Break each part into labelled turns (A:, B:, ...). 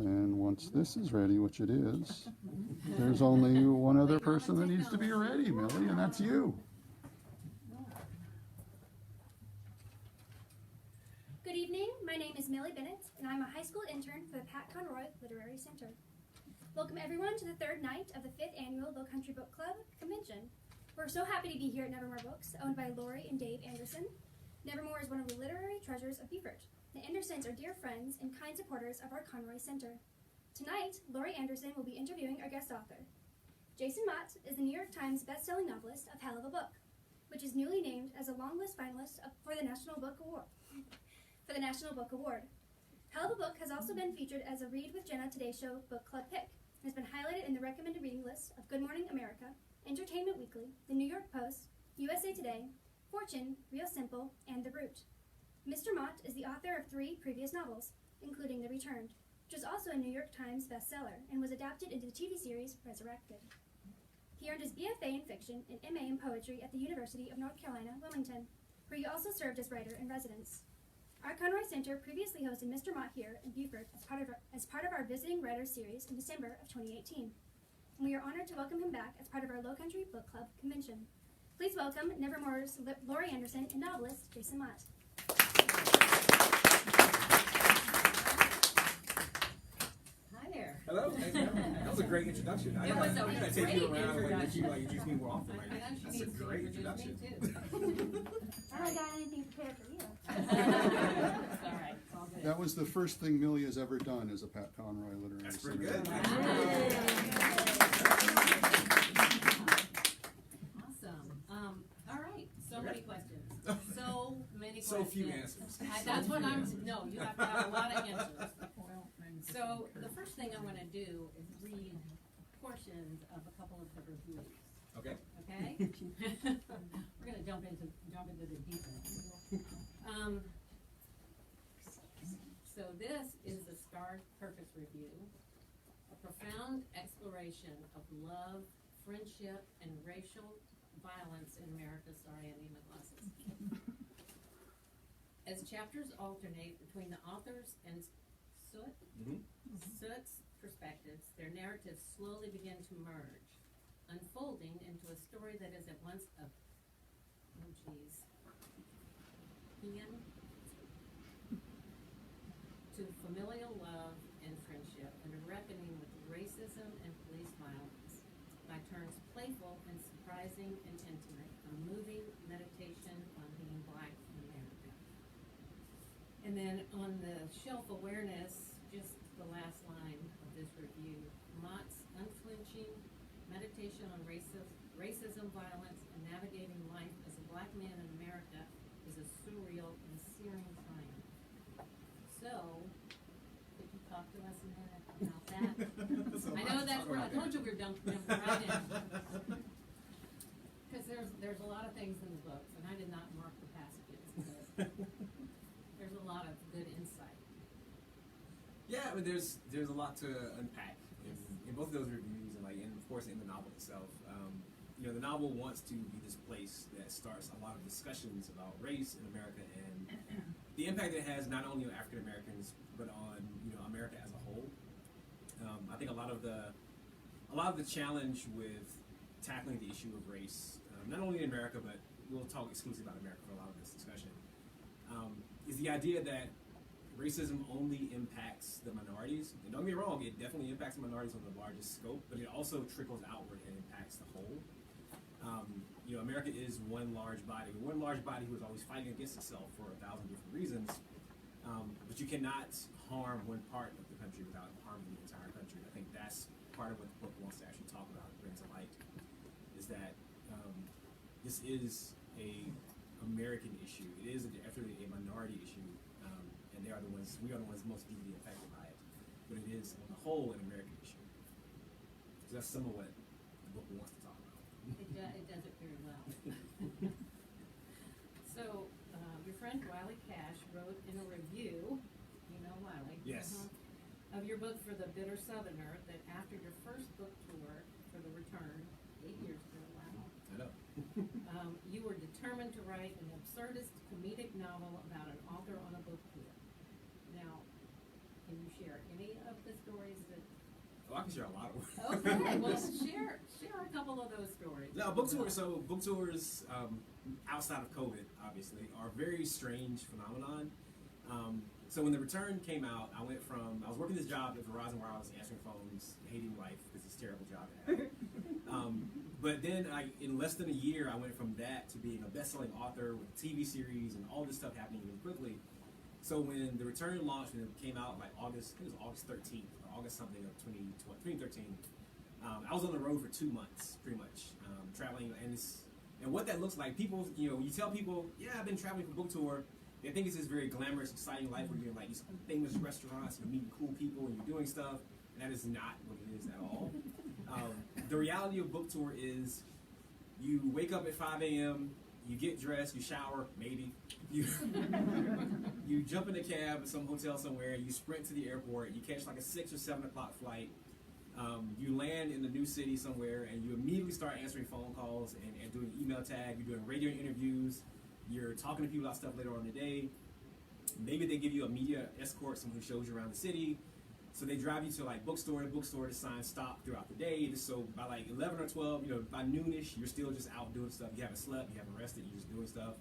A: And once this is ready, which it is, there's only one other person that needs to be ready, Millie, and that's you.
B: Good evening, my name is Millie Bennett, and I'm a high school intern for the Pat Conroy Literary Center. Welcome everyone to the third night of the 5th annual Lowcountry Book Club Convention. We're so happy to be here at NeverMore Books, owned by Lorrie and Dave Anderson. NeverMore is one of the literary treasures of Beaufort. The Andersons are dear friends and kind supporters of our Conroy Center. Tonight, Lorrie Anderson will be interviewing our guest author. Jason Mott is the New York Times bestselling novelist of Hell of a Book, which is newly named as a long list finalist for the National Book Award. Hell of a Book has also been featured as a Read with Jenna Today Show book club pick and has been highlighted in the recommended reading list of Good Morning America, Entertainment Weekly, The New York Post, USA Today, Fortune, Real Simple, and The Root. Mr. Mott is the author of 3 previous novels, including The Returned, which was also a New York Times bestseller and was adapted into the TV series Resurrected. He earned his BFA in fiction and MA in poetry at the University of North Carolina, Wilmington, where he also served as writer-in-residence. Our Conroy Center previously hosted Mr. Mott here in Beaufort as part of our Visiting Writers series in December of 2018. And we are honored to welcome him back as part of our Lowcountry Book Club Convention. Please welcome NeverMore's Lorrie Anderson and novelist Jason Mott.
C: Hi there.
D: Hello. That was a great introduction.
C: It was a
D: I'm gonna take
C: great
D: you around and
C: introduction.
D: like introduce me more often. Like, that's a great introduction.
B: I don't got anything prepared for you.
C: It's all right. It's all good.
A: That was the first thing Millie has ever done as a Pat Conroy Literary
D: That's
A: Center.
D: pretty good.
C: Awesome. All right. So many questions. So many questions.
D: So few answers.
C: That's what I'm. No, you have to have a lot of answers. So the first thing I'm going to do is read portions of a couple of the reviews.
D: Okay.
C: Okay. We're going to jump into the deep end. So this is the Star Purpose Review, a profound exploration of love, friendship, and racial violence in America. Sorry, I need my glasses. As chapters alternate between the authors and Soot's perspectives, their narratives slowly begin to merge, unfolding into a story that is at once a paean to familial love and friendship, and a reckoning with racism and police violence. By turns playful and surprising and intimate, a moving meditation on being Black in America. And then on the shelf awareness, just the last line of this review, Mott's unflinching meditation on racism, violence, and navigating life as a Black man in America is a surreal and searing triumph. So, could you talk to us a minute about that? I know that's where I told you we were jumping right in. Because there's a lot of things in the books, and I did not mark the passages, but there's a lot of good insight.
D: Yeah, I mean, there's a lot to unpack in both of those reviews, and of course in the novel itself. The novel wants to be this place that starts a lot of discussions about race in America and the impact it has not only on African Americans but on America as a whole. I think a lot of the challenge with tackling the issue of race, not only in America, but we'll talk exclusively about America for a lot of this discussion, is the idea that racism only impacts the minorities. And don't get me wrong, it definitely impacts the minorities on the largest scope, but it also trickles outward and impacts the whole. America is one large body who is always fighting against itself for 1,000 different reasons, but you cannot harm one part of the country without harming the entire country. I think that's part of what the book wants to actually talk about and bring to light, is that this is a American issue. It is definitely a minority issue, and we are the ones most easily affected by it. But it is, on the whole, an American issue. So that's some of what the book wants to talk about.
C: It does it very well. So, your friend Wiley Cash wrote in a review, Wiley,
D: Yes.
C: of your book For the Bitter Southerner, that after your first book tour for The Return, 8 years ago, wow.
D: I know.
C: You were determined to write an absurdist comedic novel about an author on a book tour. Now, can you share any of the stories that?
D: Oh, I can share a lot of them.
C: Okay, well, share a couple of those stories.
D: No, book tours. So book tours outside of COVID, obviously, are a very strange phenomenon. So when the return came out, I was working this job at Verizon Wireless, answering phones, hating life because it's a terrible job to have. But then in less than a year, I went from that to being a best-selling author with a TV series and all this stuff happening really quickly. So when the return launched, when it came out like August, I think it was August 13th or August something of 2013, I was on the road for 2 months, pretty much, traveling. And what that looks like, people, when you tell people, yeah, I've been traveling for book tour, they think it's this very glamorous, exciting life where you're in like these famous restaurants, you're meeting cool people, and you're doing stuff. And that is not what it is at all. The reality of book tour is you wake up at 5 a.m., you get dressed, you shower, maybe. You jump in a cab at some hotel somewhere, you sprint to the airport, you catch like a 6 or 7 o'clock flight. You land in the new city somewhere, and you immediately start answering phone calls and doing email tag. You're doing radio interviews. You're talking to people about stuff later on in the day. Maybe they give you a media escort, someone who shows you around the city. So they drive you to like bookstore to sign stop throughout the day. So by like 11 or 12, by noonish, you're still just out doing stuff. You haven't slept, you haven't rested, you're just doing stuff.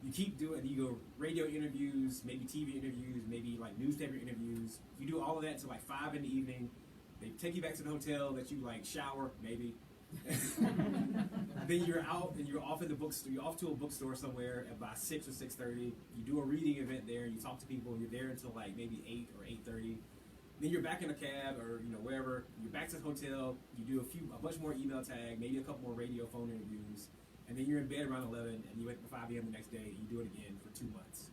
D: You keep doing, you go radio interviews, maybe TV interviews, maybe like newspaper interviews. You do all of that till like 5 in the evening. They take you back to the hotel, let you like shower, maybe. Then you're out and you're off in the bookstore. You're off to a bookstore somewhere at about 6 or 6:30. You do a reading event there. You talk to people. You're there until like maybe 8 or 8:30. Then you're back in a cab or wherever. You're back to the hotel. You do a bunch more email tag, maybe a couple more radio phone interviews, and then you're in bed around 11. And you wake up at 5 a.m. the next day. And you do it again for 2 months.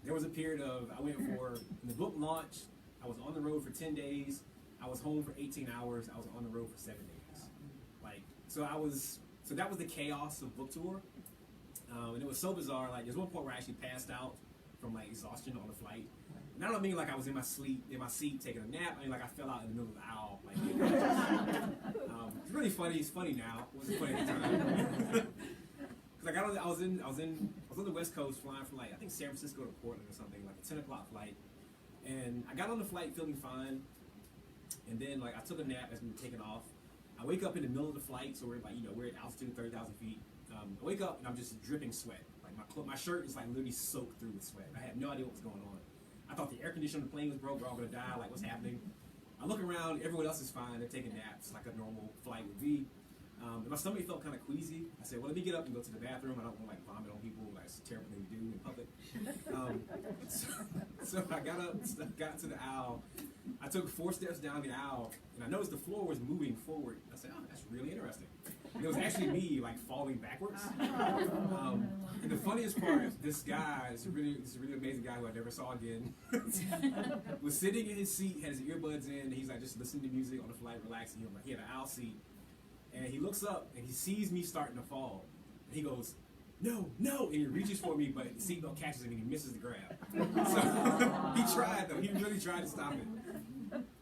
D: There was a period of when the book launched. I was on the road for 10 days. I was home for 18 hours. I was on the road for 7 days. So that was the chaos of book tour. And it was so bizarre. Like there's one point where I actually passed out from like exhaustion on the flight. And I don't mean like I was in my seat taking a nap. I mean like I fell out in the middle of the aisle. It's really funny. It's funny now. It wasn't funny at the time. Because I was on the West Coast flying from like I think San Francisco to Portland or something, like a 10 o'clock flight. And I got on the flight feeling fine. And then like I took a nap as we were taking off. I wake up in the middle of the flight, so we're at altitude 30,000 feet. I wake up and I'm just dripping sweat. Like my shirt is like literally soaked through with sweat. I had no idea what was going on. I thought the air conditioner on the plane was broke. We're all gonna die. Like what's happening? I look around. Everyone else is fine. They're taking naps like a normal flight would be. And my stomach felt kind of queasy. I said, well, let me get up and go to the bathroom. I don't want to like vomit on people. Like it's a terrible thing to do in public. So I got up, got to the aisle. I took 4 steps down the aisle, and I noticed the floor was moving forward. I said, oh, that's really interesting. And it was actually me, like, falling backwards. And the funniest part, this guy, this really amazing guy who I never saw again, was sitting in his seat, had his earbuds in, and he's, like, just listening to music on the flight, relaxing. He had an aisle seat. And he looks up, and he sees me starting to fall. And he goes, no, and he reaches for me, but the seatbelt catches him and he misses the grab. So he tried though, he really tried to stop it.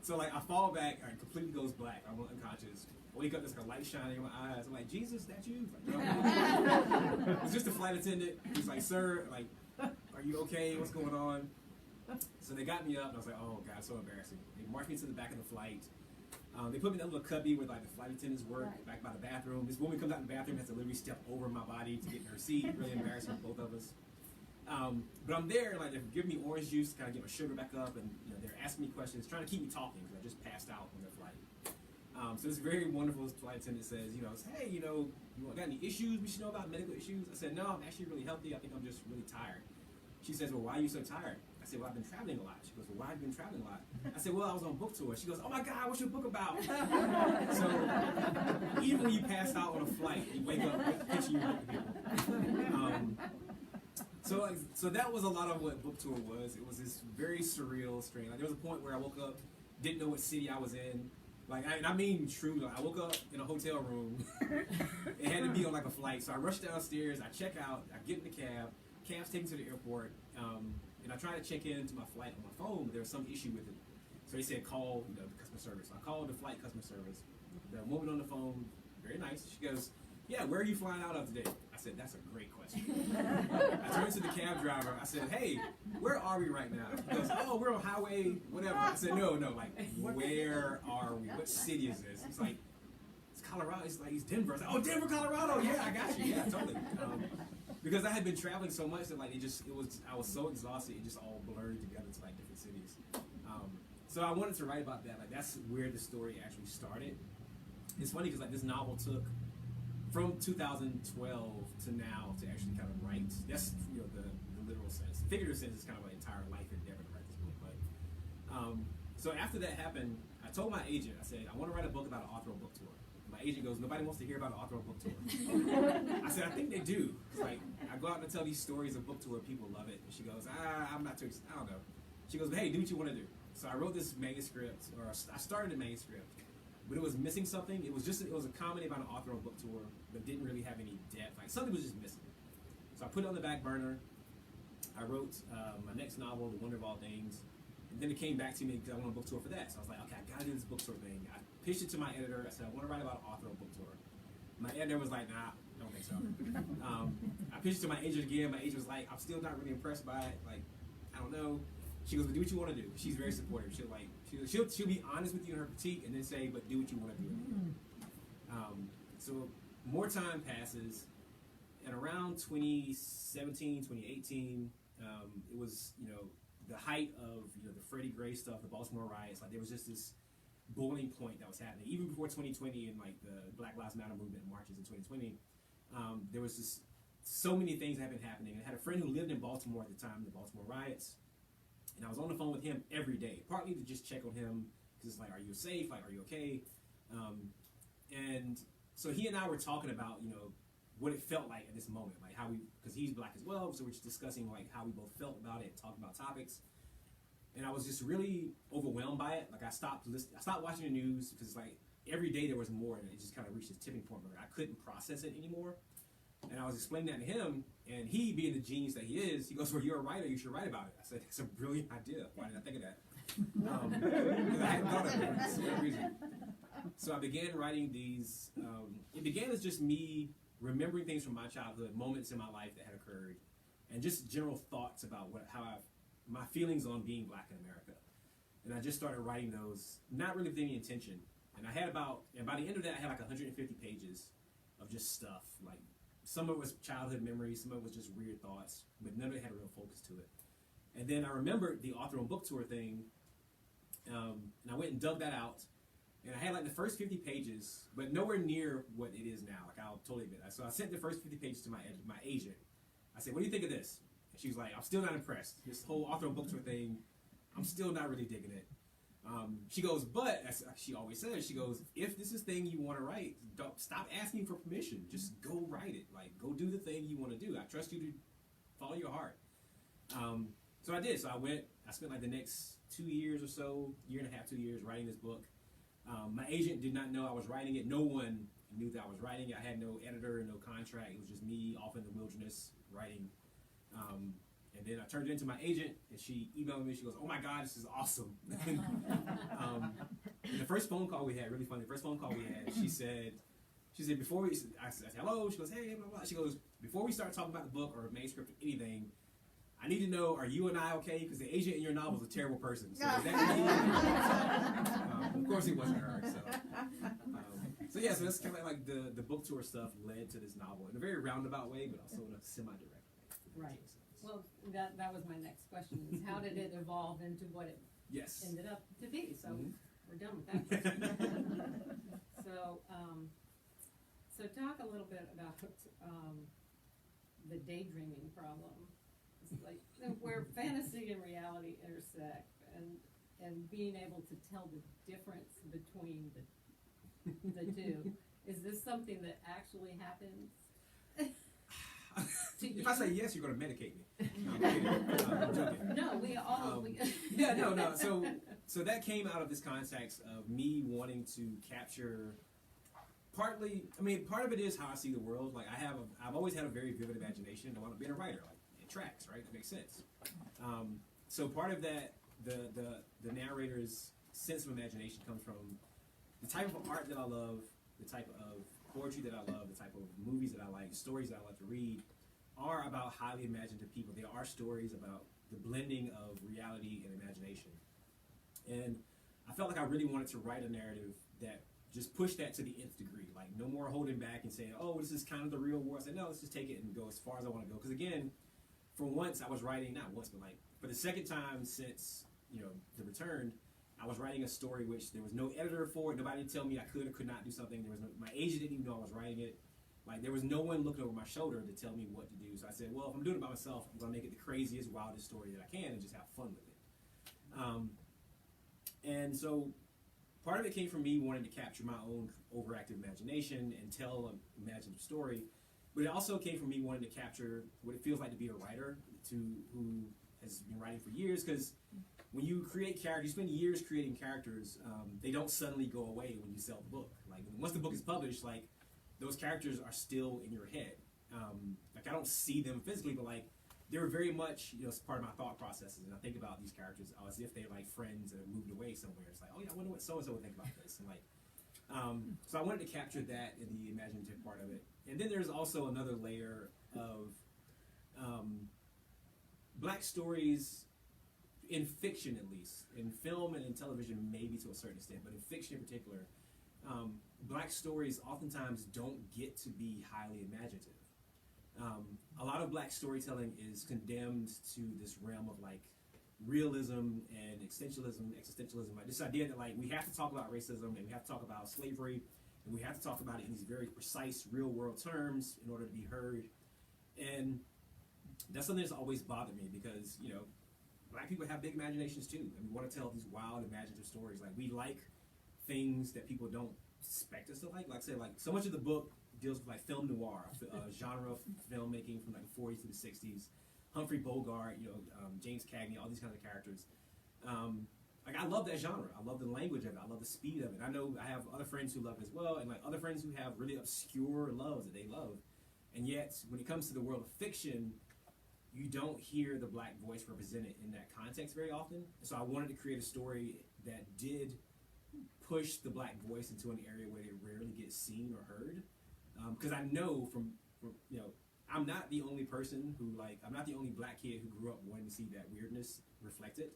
D: So like I fall back, I completely goes black, I'm unconscious. I wake up, there's like a light shining in my eyes. I'm like, Jesus, that's you? Like, no. It's just a flight attendant. He's like, sir, like, are you okay? What's going on? So they got me up and I was like, oh God, so embarrassing. They marched me to the back of the flight. They put me in that little cubby where like the flight attendants work, back by the bathroom. This woman comes out in the bathroom, has to literally step over my body to get in her seat. Really embarrassing for both of us. But I'm there, like they're giving me orange juice to kind of get my sugar back up, and they're asking me questions, trying to keep me talking because I just passed out on their flight. So this very wonderful flight attendant says, hey, you got any issues we should know about, medical issues? I said, no, I'm actually really healthy. I think I'm just really tired. She says, well, why are you so tired? I said, well, I've been traveling a lot. She goes, well, why have you been traveling a lot? I said, well, I was on book tour. She goes, oh my God, what's your book about? So even when you pass out on a flight, you wake up pitching your book to people. So that was a lot of what book tour was. It was this very surreal, strange. Like there was a point where I woke up, didn't know what city I was in. Like, I mean true. Like, I woke up in a hotel room. It had to be on like a flight. So I rush downstairs, I check out, I get in the cab. Cab's taken to the airport, and I tried to check into my flight on my phone, but there was some issue with it. So they said call the customer service. So I called the flight customer service. The woman on the phone, very nice. She goes, yeah, where are you flying out of today? I said, that's a great question. I turned to the cab driver. I said, hey, where are we right now? He goes, oh, we're on highway, whatever. I said, no, like, where are we? What city is this? He's like, it's Colorado. It's like, it's Denver. I was like, oh, Denver, Colorado. Yeah, I got you. Yeah, totally. Because I had been traveling so much that, like, I was so exhausted, it just all blurred together to, like, different cities. So I wanted to write about that. Like, that's where the story actually started. It's funny because, like, this novel took from 2012 to now to actually kind of write. That's, you know, the literal sense. The figurative sense is kind of an entire life endeavor to write this book. But so after that happened, I told my agent, I said, I want to write a book about an author book tour. My agent goes, nobody wants to hear about an author book tour. I said, I think they do. It's like, I go out and tell these stories of book tour, people love it. And she goes, I'm not too excited. I don't know. She goes, hey, do what you want to do. So I wrote this manuscript, or I started a manuscript, but it was missing something. It was a comedy about an author on book tour, but didn't really have any depth. Like, something was just missing. So I put it on the back burner. I wrote my next novel, The Wonder of All Things, and then it came back to me because I went on a book tour for that. So I was like, okay, I gotta do this book tour thing. I pitched it to my editor. I said, I want to write about an author on book tour. My editor was like, nah, I don't think so. I pitched it to my agent again. My agent was like, I'm still not really impressed by it. Like, I don't know. She goes, but do what you want to do. She's very supportive. She'll be honest with you in her critique and then say, but do what you want to do. So more time passes, and around 2017, 2018, it was, you know, the height of, you know, the Freddie Gray stuff, the Baltimore riots. Like, there was just this boiling point that was happening. Even before 2020 and, like, the Black Lives Matter movement marches in 2020, there was just so many things that had been happening. I had a friend who lived in Baltimore at the time, the Baltimore riots. And I was on the phone with him every day, partly to just check on him, because it's like, are you safe? Like, are you okay? And so he and I were talking about, you know, what it felt like at this moment, like how because he's black as well, so we're just discussing like how we both felt about it, talking about topics. And I was just really overwhelmed by it. Like, I stopped watching the news because, like, every day there was more, and it just kind of reached this tipping point where I couldn't process it anymore. And I was explaining that to him, and he, being the genius that he is, he goes, well, you're a writer, you should write about it. I said, that's a brilliant idea. Why didn't I think of that? Because I hadn't thought of it for some reason. So I began writing these. It began as just me remembering things from my childhood, moments in my life that had occurred, and just general thoughts about my feelings on being black in America. And I just started writing those, not really with any intention. And by the end of that, I had like 150 pages of just stuff, like, some of it was childhood memories, some of it was just weird thoughts, but none of it had a real focus to it. And then I remembered the author on book tour thing, and I went and dug that out, and I had like the first 50 pages, but nowhere near what it is now. Like, I'll totally admit that. So I sent the first 50 pages to my agent. I said, what do you think of this? And she was like, I'm still not impressed. This whole author on book tour thing, I'm still not really digging it. She goes, but, as she always says, she goes, if this is the thing you want to write, don't stop asking for permission. Just go write it. Like, go do the thing you want to do. I trust you to follow your heart. So I did. So I spent like the next 2 years or so, year and a half, 2 years, writing this book. My agent did not know I was writing it. No one knew that I was writing it. I had no editor, no contract. It was just me off in the wilderness writing. And then I turned it into my agent, and she emailed me. She goes, oh my God, this is awesome. And the first phone call we had, really funny, the first phone call we had, she said, I said, hello. She goes, hey, blah, blah. She goes, before we start talking about the book or manuscript or anything, I need to know, are you and I okay? Because the agent in your novel is a terrible person. So is that me? Of course he wasn't her. So yeah, so that's kind of like the book tour stuff led to this novel in a very roundabout way, but also in a semi-direct way.
C: Right. Well, that was my next question, is how did it evolve into what it ended up to be? So we're done with that question. So talk a little bit about the daydreaming problem. It's like where fantasy and reality intersect, and being able to tell the difference between the two. Is this something that actually happens?
D: If I say yes, you're going to medicate me. I'm joking.
C: No, we all.
D: Yeah, no. So that came out of this context of me wanting to capture. Part of it is how I see the world. Like, I've always had a very vivid imagination. I want to be a writer. Like, it tracks, right? It makes sense. So part of that, the narrator's sense of imagination comes from the type of art that I love, the type of poetry that I love, the type of movies that I like, stories that I like to read, are about highly imaginative people. They are stories about the blending of reality and imagination. And I felt like I really wanted to write a narrative that just pushed that to the nth degree. Like, no more holding back and saying, oh, this is kind of the real world. I said, no, let's just take it and go as far as I want to go. Because again, for once, I was writing, not once, but like for the second time since, the return, I was writing a story which there was no editor for it. Nobody told me I could or could not do something. There was my agent didn't even know I was writing it. Like, there was no one looking over my shoulder to tell me what to do. So I said, well, if I'm doing it by myself, I'm going to make it the craziest, wildest story that I can and just have fun with it. And so part of it came from me wanting to capture my own overactive imagination and tell an imaginative story. But it also came from me wanting to capture what it feels like to be a writer who has been writing for years. Because when you create characters, you spend years creating characters, they don't suddenly go away when you sell the book. Like, once the book is published, like, those characters are still in your head. Like, I don't see them physically, but like, they're very much, part of my thought processes. And I think about these characters as if they're like friends that have moved away somewhere. It's like, oh yeah, I wonder what so-and-so would think about this. And like, so I wanted to capture that in the imaginative part of it. And then there's also another layer of black stories, in fiction at least, in film and in television maybe to a certain extent, but in fiction in particular, black stories oftentimes don't get to be highly imaginative. A lot of black storytelling is condemned to this realm of like realism and existentialism, like this idea that like we have to talk about racism and we have to talk about slavery and we have to talk about it in these very precise real world terms in order to be heard. And that's something that's always bothered me because, black people have big imaginations too, and we want to tell these wild imaginative stories. Like, we like things that people don't expect us to like. Like I said, like, so much of the book deals with like film noir, genre of filmmaking from like the 40s to the 60s. Humphrey Bogart, James Cagney, all these kinds of characters. Like, I love that genre. I love the language of it. I love the speed of it. I know I have other friends who love it as well, and like other friends who have really obscure loves that they love. And yet, when it comes to the world of fiction, you don't hear the black voice represented in that context very often. And so I wanted to create a story that did push the black voice into an area where it rarely gets seen or heard. Because I know from I'm not the only person who, like, I'm not the only black kid who grew up wanting to see that weirdness reflected.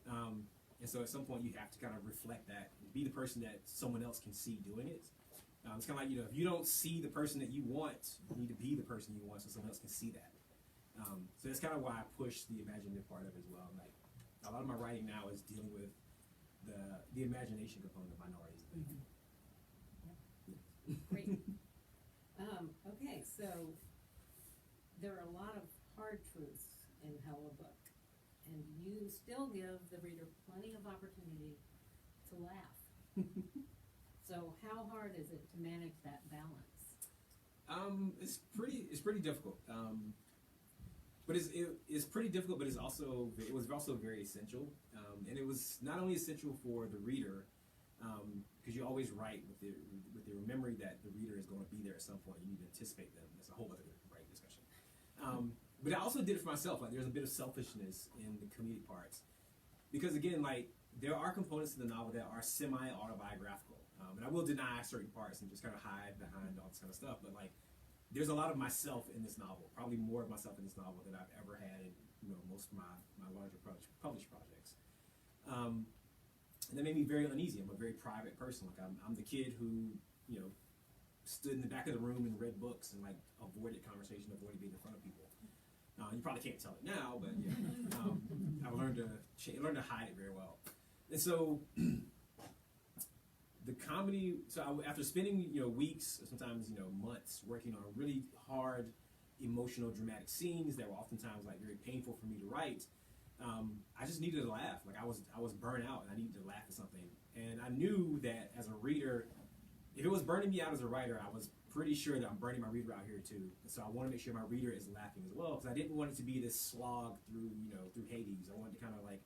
D: And so at some point you have to kind of reflect that and be the person that someone else can see doing it. It's kind of like, if you don't see the person that you want, you need to be the person you want so someone else can see that. So that's kind of why I push the imaginative part of it as well. Like, a lot of my writing now is dealing with the imagination component of minorities.
C: Great. Okay, so there are a lot of hard truths in Hello Book, and you still give the reader plenty of opportunity to laugh. So how hard is it to manage that balance?
D: It's pretty difficult. But it's pretty difficult, but it was also very essential. And it was not only essential for the reader, because you always write with the memory that the reader is going to be there at some point. You need to anticipate them. That's a whole other writing discussion. But I also did it for myself. Like, there's a bit of selfishness in the comedic parts, because again, like, there are components to the novel that are semi-autobiographical, and I will deny certain parts and just kind of hide behind all this kind of stuff. But like, there's a lot of myself in this novel, probably more of myself in this novel than I've ever had in most of my larger published projects. And that made me very uneasy. I'm a very private person. Like, I'm the kid who stood in the back of the room and read books and like avoided conversation, avoided being in front of people. You probably can't tell it now, but yeah, I've learned to hide it very well. And so the comedy. So after spending weeks, or sometimes months, working on really hard, emotional, dramatic scenes that were oftentimes like very painful for me to write, I just needed to laugh. Like, I was burnt out, and I needed to laugh at something. And I knew that as a reader, if it was burning me out as a writer, I was pretty sure that I'm burning my reader out here too. And so I want to make sure my reader is laughing as well, because I didn't want it to be this slog through Hades. I wanted to kind of like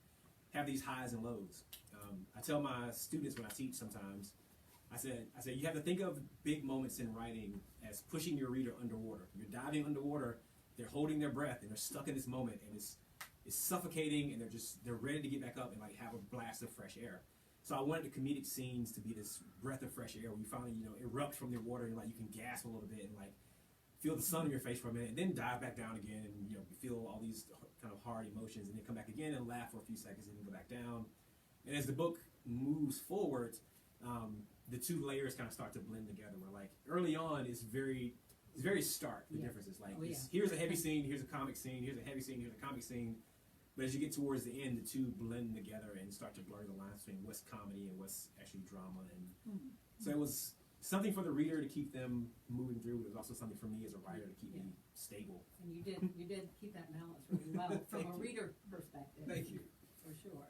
D: have these highs and lows. I tell my students when I teach sometimes, I said you have to think of big moments in writing as pushing your reader underwater. You're diving underwater, they're holding their breath, and they're stuck in this moment, and it's suffocating, and they're ready to get back up and like have a blast of fresh air. So I wanted the comedic scenes to be this breath of fresh air where you finally, erupt from the water and like you can gasp a little bit and like feel the sun on your face for a minute and then dive back down again and feel all these kind of hard emotions and then come back again and laugh for a few seconds and then go back down. And as the book moves forward, the two layers kind of start to blend together. Where like early on, it's very stark. The differences, like here's a heavy scene, here's a comic scene, here's a heavy scene, here's a comic scene. But as you get towards the end, the two blend together and start to blur the lines between what's comedy and what's actually drama. And so it was something for the reader to keep them moving through. It was also something for me as a writer to keep me stable.
C: And you did keep that balance really well from a reader perspective.
D: Thank you.
C: For sure.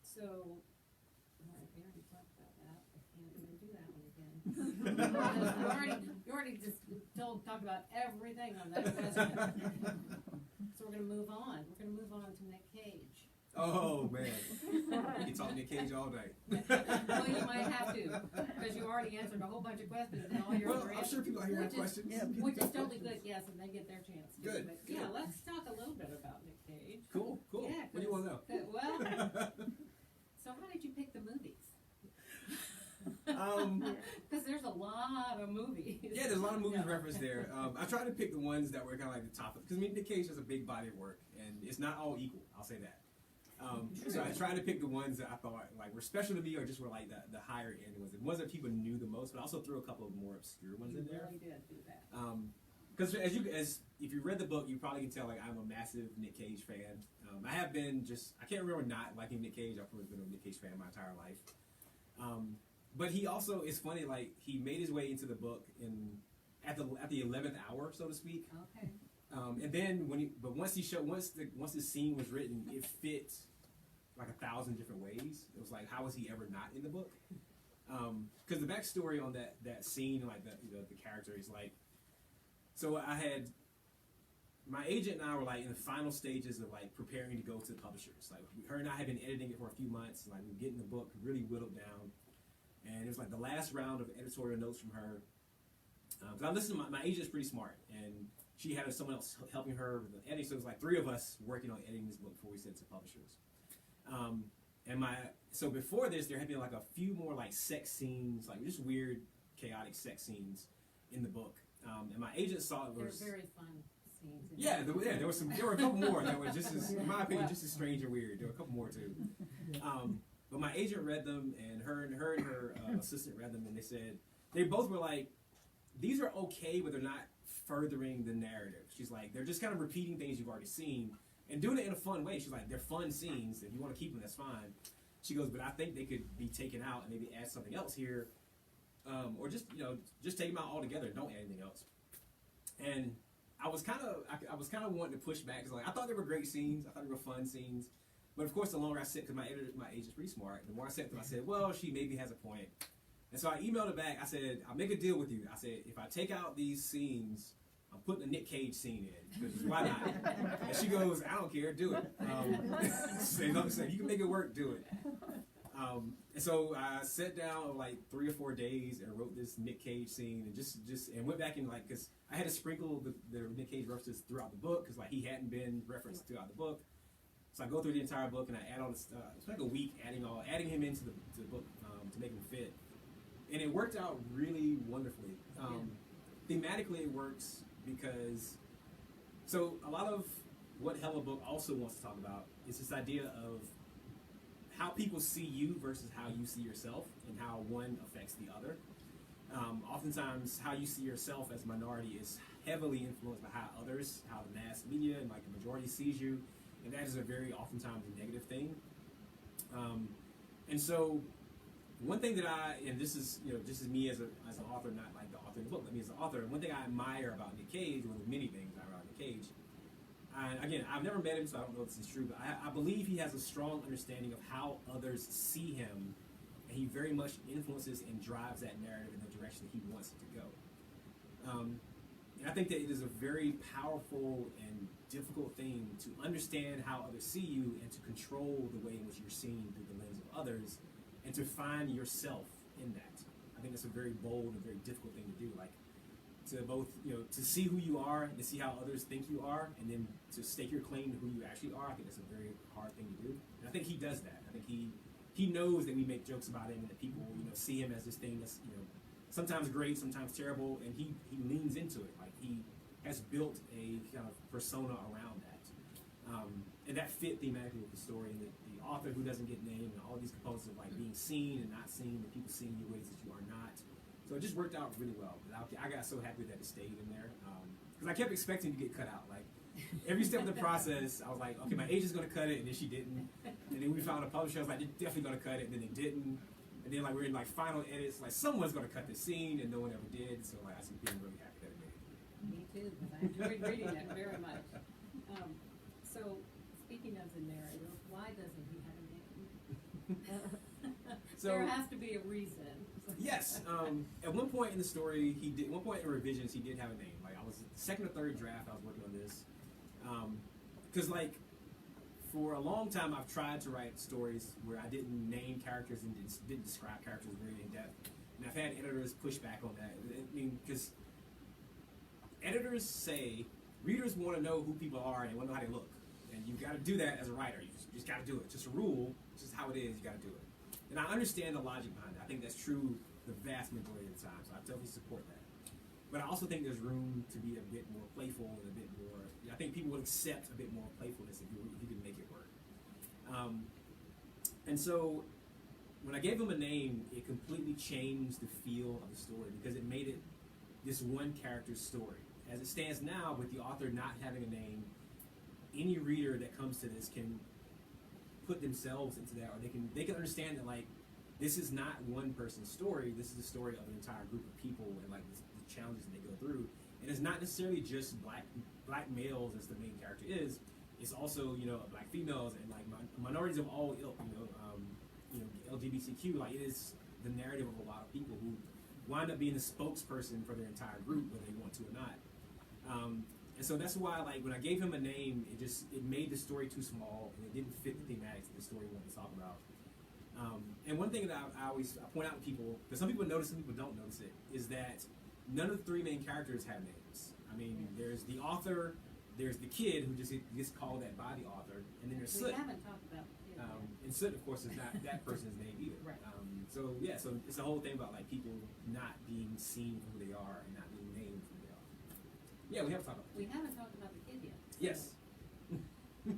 C: So, all right, we already talked about that. I can't even do that one again. you already just talked about everything on that question. So we're going to move on. We're going to move on to Nick Cage.
D: Oh, man. We can talk Nick Cage all day.
C: Well, you might have to, because you already answered a whole bunch of questions and all your other
D: I'm
C: answers.
D: sure people out here have questions.
C: Which is totally good, yes, and they get their chance to.
D: Good.
C: But yeah, let's talk a little bit about Nick Cage.
D: Cool.
C: Yeah,
D: What do you want to know?
C: Well, so how did you pick the movies? Because there's a lot of movies.
D: Yeah, there's a lot of movies referenced there. I tried to pick the ones that were kind of like the top, because Nick Cage has a big body of work, and it's not all equal. I'll say that. So I tried to pick the ones that I thought like were special to me, or just were like the higher end ones, the ones that people knew the most. But I also threw a couple of more obscure ones in there.
C: You really did do that.
D: Because if you read the book, you probably can tell like I'm a massive Nick Cage fan. I have been I can't remember not liking Nick Cage. I've probably been a Nick Cage fan my entire life. But he also, it's funny, like he made his way into the book at the 11th hour, so to speak.
C: Okay.
D: And then once the scene was written, it fit like 1,000 different ways. It was like, how was he ever not in the book? Because the backstory on that scene, like the character is like, so my agent and I were like in the final stages of like preparing to go to the publishers. Like her and I had been editing it for a few months. Like we were getting the book really whittled down. And it was like the last round of editorial notes from her. Because I listened to my agent's pretty smart, and she had someone else helping her with the editing. So it was like 3 of us working on editing this book before we sent it to publishers. So before this, there had been like a few more like sex scenes, like just weird, chaotic sex scenes in the book. And my agent saw it was
C: They're very fun scenes.
D: There were a couple more that were just as, in my opinion, just as strange and weird. There were a couple more too. But my agent read them, and her and her assistant read them, and they both were like, these are okay, but they're not furthering the narrative. She's like, they're just kind of repeating things you've already seen and doing it in a fun way. She's like, they're fun scenes. If you want to keep them, that's fine. She goes, but I think they could be taken out and maybe add something else here, or just take them out altogether. Don't add anything else. And I was kind of wanting to push back because like I thought they were great scenes. I thought they were fun scenes. But of course, the longer I said, because my agent's pretty smart, the more I said to them, I said, well, she maybe has a point. And so I emailed her back. I said, I'll make a deal with you. I said, if I take out these scenes, I'm putting a Nick Cage scene in. Because why not? And she goes, I don't care, do it. Said, you can make it work, do it. And so I sat down like 3 or 4 days and wrote this Nick Cage scene, and just went back and like, because I had to sprinkle the Nick Cage references throughout the book, because like he hadn't been referenced throughout the book. So I go through the entire book and I add all this stuff. It's like a week adding him into the book to make him fit, and it worked out really wonderfully. Thematically, it works because a lot of what Hella Book also wants to talk about is this idea of how people see you versus how you see yourself, and how one affects the other. Oftentimes, how you see yourself as a minority is heavily influenced by how the mass media and like the majority sees you. And that is a very oftentimes a negative thing. And so one thing that and this is me as an author, not like the author of the book, but me as an author, and one thing I admire about Nick Cage, one of the many things I admire about Nick Cage, and again, I've never met him, so I don't know if this is true, but I believe he has a strong understanding of how others see him, and he very much influences and drives that narrative in the direction that he wants it to go. And I think that it is a very powerful and difficult thing to understand how others see you and to control the way in which you're seen through the lens of others, and to find yourself in that. I think that's a very bold and very difficult thing to do. Like to both, to see who you are and to see how others think you are, and then to stake your claim to who you actually are. I think that's a very hard thing to do. And I think he does that. I think he knows that we make jokes about him and that people, you know, see him as this thing that's, you know, sometimes great, sometimes terrible, and he leans into it. Like, he has built a kind of persona around that. And that fit thematically with the story, and the author who doesn't get named, and all these components of like being seen and not seen, and people seeing you ways that you are not. So it just worked out really well. I got so happy that it stayed in there, because I kept expecting to get cut out. Like, every step of the process, I was like, okay, my agent's gonna cut it, and then she didn't. And then we found a publisher. I was like, they're definitely gonna cut it, and then they didn't. And then like we're in like final edits, like someone's gonna cut this scene, and no one ever did. So like I was being really happy that it made it.
C: Me too, because I enjoyed reading it very much. So, speaking of the narrator, why doesn't he have a name?
D: So,
C: there has to be a reason.
D: Yes. At one point in the story, he did. One point in revisions, he did have a name. Like, I was the second or third draft. I was working on this, because like for a long time, I've tried to write stories where I didn't name characters and didn't describe characters very in depth, and I've had editors push back on that. I mean, because editors say readers want to know who people are and they want to know how they look. And you've got to do that as a writer. You just got to do it. It's just a rule. It's just how it is. You got to do it. And I understand the logic behind it. I think that's true the vast majority of the time. So I totally support that. But I also think there's room to be a bit more playful and a bit more. I think people would accept a bit more playfulness if you can make it work. And so when I gave him a name, it completely changed the feel of the story because it made it this one character's story. As it stands now, with the author not having a name, any reader that comes to this can put themselves into that, or they can understand that like this is not one person's story. This is the story of an entire group of people and like the challenges that they go through. And it's not necessarily just black males as the main character is. It's also, you know, black females and like minorities of all ilk. You know, LGBTQ. Like, it is the narrative of a lot of people who wind up being the spokesperson for their entire group, whether they want to or not. And so that's why, like, when I gave him a name, it made the story too small, and it didn't fit the thematics that the story wanted to talk about. And one thing that I point out to people, because some people notice, some people don't notice it, is that none of the three main characters have names. I mean, there's the author, there's the kid who just gets called that by the author, and then there's Soot.
C: We haven't talked about the kid.
D: And Soot, of course, is not that person's name either.
C: Right.
D: So yeah, so it's the whole thing about like people not being seen for who they are and not being named for who they are. Yeah, we haven't talked about.
C: We haven't talked about the kid yet.
D: Yes.
C: The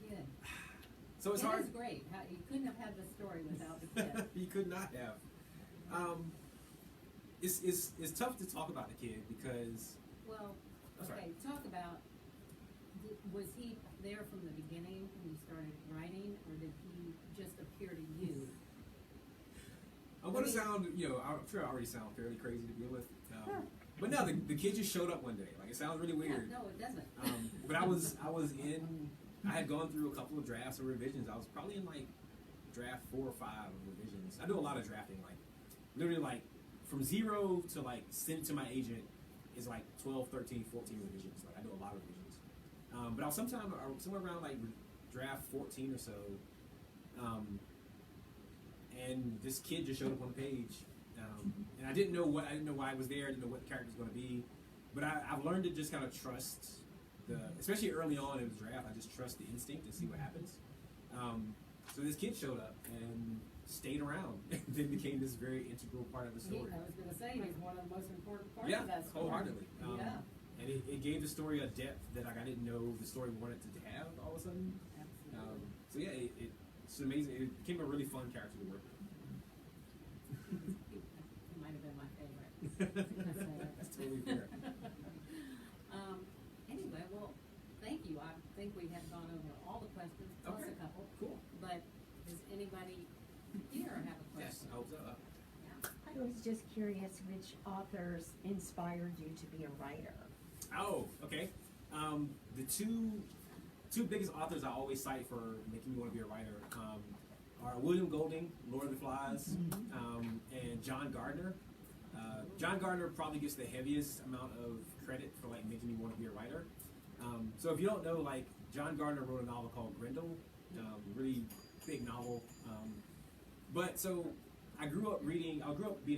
C: kid.
D: So it's
C: It
D: hard.
C: is great. You couldn't have had the story without the kid.
D: You could not have. It's tough to talk about the kid because.
C: Well,
D: That's
C: okay,
D: right.
C: talk about, was he there from the beginning when you started writing, or did he just appear to you?
D: I'm going to sound, you know, I'm sure I already sound fairly crazy to deal with. But no, the kid just showed up one day. Like, it sounds really weird.
C: Yeah, no, it doesn't.
D: But I had gone through a couple of drafts or revisions. I was probably in like draft 4 or 5 of revisions. I do a lot of drafting, like literally like from 0 to like send it to my agent is like 12, 13, 14 revisions. Like, I do a lot of revisions. But I was somewhere around like draft 14 or so. And this kid just showed up on the page. And I didn't know why I was there. I didn't know what the character was going to be. But I've learned to just kind of trust especially early on in the draft, I just trust the instinct and see what happens. So this kid showed up and stayed around and then became this very integral part of the story.
C: I was going to say, he's one of the most important parts
D: Yeah,
C: of that story.
D: wholeheartedly.
C: Yeah.
D: And it gave the story a depth that like I didn't know the story wanted to have all of a sudden.
C: Absolutely.
D: So yeah, it's amazing. It became a really fun character to work with.
C: He might have been my favorite.
D: That's totally fair.
C: Anyway, well, thank you. I think we have gone over all the questions, plus
D: Okay.
C: a couple.
D: Cool.
C: But does anybody here have a
D: Yes,
C: question?
D: I hope so.
C: Yeah.
E: I was just curious which authors inspired you to be a writer.
D: Oh, okay. The two biggest authors I always cite for making me want to be a writer are William Golding, Lord of the Flies, and John Gardner. John Gardner probably gets the heaviest amount of credit for like making me want to be a writer. So if you don't know, like John Gardner wrote a novel called Grendel, really big novel. But so I grew up being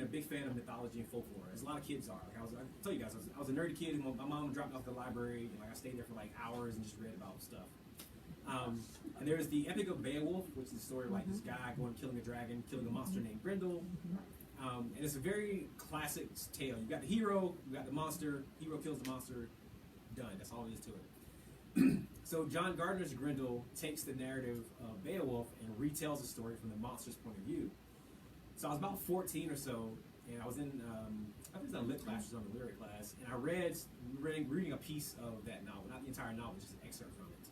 D: a big fan of mythology and folklore, as a lot of kids are. Like I tell you guys, I was a nerdy kid. My mom dropped me off at the library, and like I stayed there for like hours and just read about stuff. And there's the Epic of Beowulf, which is the story of like this guy going killing a dragon, killing a monster named Grendel. And it's a very classic tale. You got the hero, you got the monster, hero kills the monster, done. That's all there is to it. So John Gardner's Grendel takes the narrative of Beowulf and retells the story from the monster's point of view. So I was about 14 or so, and I was in, I think it was a lit class, it was on the lyric class, and I reading a piece of that novel, not the entire novel, just an excerpt from it.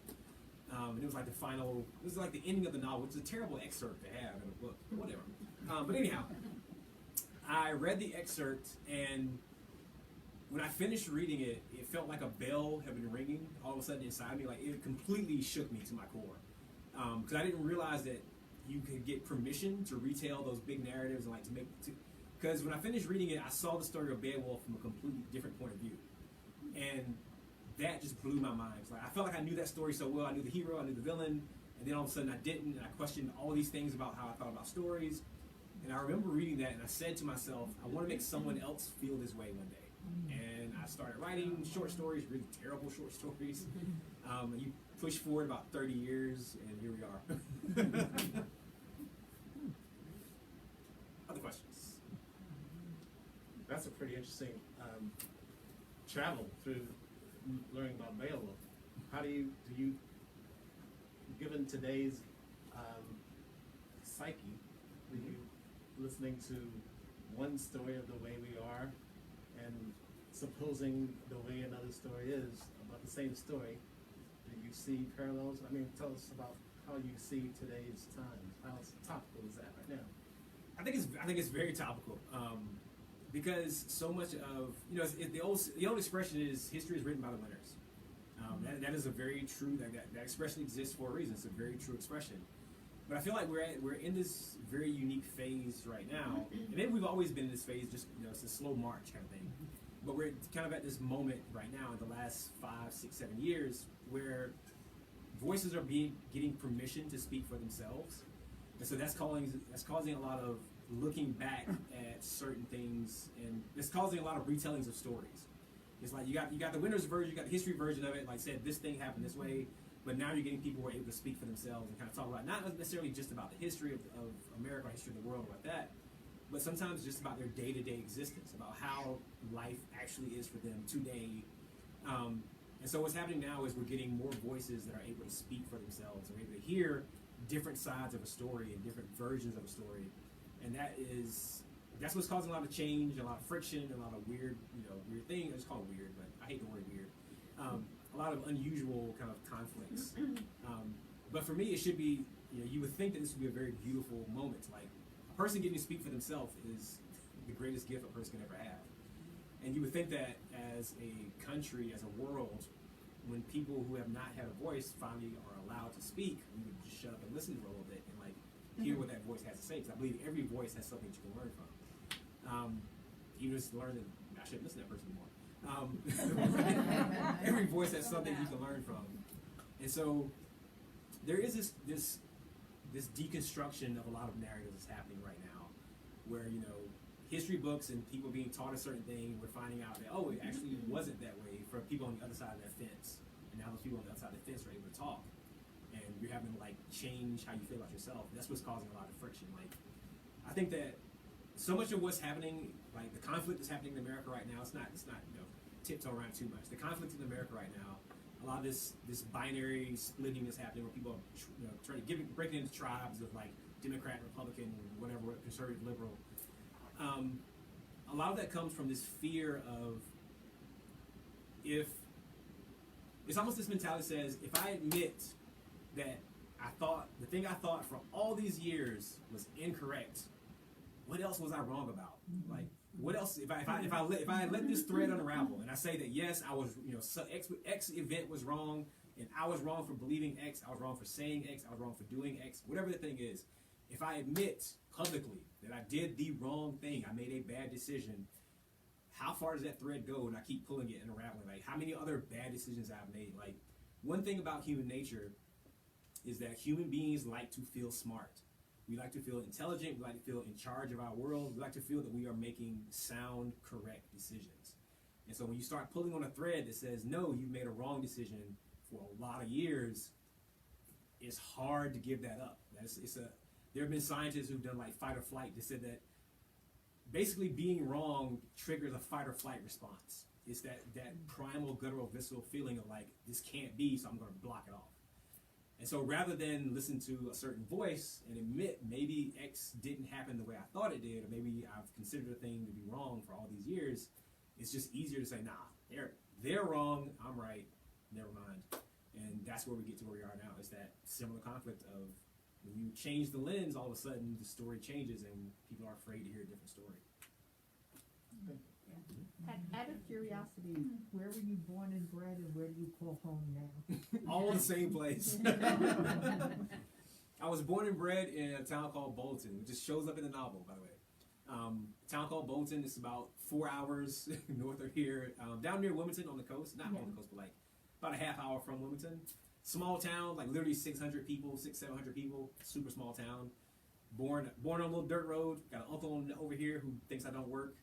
D: And it was like it was like the ending of the novel, which is a terrible excerpt to have in a book, but whatever. But anyhow, I read the excerpt, and when I finished reading it, it felt like a bell had been ringing all of a sudden inside me. Like, it completely shook me to my core. Because I didn't realize that you could get permission to retell those big narratives and like because when I finished reading it, I saw the story of Beowulf from a completely different point of view. And that just blew my mind. It's like, I felt like I knew that story so well. I knew the hero, I knew the villain, and then all of a sudden I didn't, and I questioned all these things about how I thought about stories. And I remember reading that, and I said to myself, I want to make someone else feel this way one day. And I started writing short stories, really terrible short stories. And you push forward about 30 years, and here we are. Other questions?
F: That's a pretty interesting travel through learning about Beowulf. How do you, given today's psyche, are you listening to one story of the way we are and supposing the way another story is about the same story, do you see parallels? I mean, tell us about how you see today's times. How topical is that right now?
D: I think it's very topical, because so much of the old expression is history is written by the winners. That is a very true that expression exists for a reason. It's a very true expression. But I feel like we're in this very unique phase right now, and maybe we've always been in this phase. Just it's a slow march kind of thing. But we're kind of at this moment right now in the last 5, 6, 7 years where voices are getting permission to speak for themselves. And so that's causing a lot of looking back at certain things, and it's causing a lot of retellings of stories. It's like you got the winner's version, you got the history version of it, like said this thing happened this way, but now you're getting people who are able to speak for themselves and kind of talk about not necessarily just about the history of America, or history of the world, about that, but sometimes just about their day-to-day existence, about how life actually is for them today. And so what's happening now is we're getting more voices that are able to speak for themselves, or able to hear different sides of a story and different versions of a story. And that's what's causing a lot of change, a lot of friction, a lot of weird things. I just call it weird, but I hate the word weird. A lot of unusual kind of conflicts. But for me, it should be, you would think that this would be a very beautiful moment. Like, a person getting to speak for themselves is the greatest gift a person can ever have. And you would think that as a country, as a world, when people who have not had a voice finally are allowed to speak, we would just shut up and listen for a little bit and like hear what that voice has to say. Because I believe every voice has something that you can learn from. You just learn that I shouldn't listen to that person anymore. Every voice has something you can learn from. And so there is this deconstruction of a lot of narratives that's happening right now, where history books and people being taught a certain thing, we're finding out that it actually wasn't that way for people on the other side of that fence, and now those people on the other side of the fence are able to talk, and you're having to like change how you feel about yourself. That's what's causing a lot of friction. Like, I think that so much of what's happening, like the conflict that's happening in America right now, it's not tiptoe around too much. The conflict in America right now, a lot of this binary splitting that's happening, where people are breaking into tribes of like Democrat, Republican, whatever, conservative, liberal. A lot of that comes from this fear of, if it's almost this mentality that says, if I admit that the thing I thought for all these years was incorrect, what else was I wrong about? Like, what else? If I let this thread unravel and I say that yes, I was X event was wrong, and I was wrong for believing X, I was wrong for saying X, I was wrong for doing X, whatever the thing is. If I admit publicly that I did the wrong thing, I made a bad decision, how far does that thread go? And I keep pulling it and unraveling. Like, how many other bad decisions I've made? Like, one thing about human nature is that human beings like to feel smart. We like to feel intelligent. We like to feel in charge of our world. We like to feel that we are making sound, correct decisions. And so when you start pulling on a thread that says, no, you've made a wrong decision for a lot of years, it's hard to give that up. There have been scientists who've done like fight or flight that said that basically being wrong triggers a fight or flight response. It's that primal guttural visceral feeling of like, this can't be, so I'm going to block it off. And so rather than listen to a certain voice and admit maybe X didn't happen the way I thought it did, or maybe I've considered a thing to be wrong for all these years, it's just easier to say, nah, they're wrong, I'm right, never mind. And that's where we get to where we are now, is that similar conflict of when you change the lens, all of a sudden the story changes and people are afraid to hear a different story.
G: Out of curiosity, where were you born and bred, and where do you call home now?
D: All in the same place. I was born and bred in a town called Bolton, which just shows up in the novel, by the way. A town called Bolton is about 4 hours north of here, down near Wilmington on the coast. Not on the coast, but like about a half hour from Wilmington. Small town, like literally 600 people, 700 people, super small town. Born on a little dirt road. Got an uncle over here who thinks I don't work.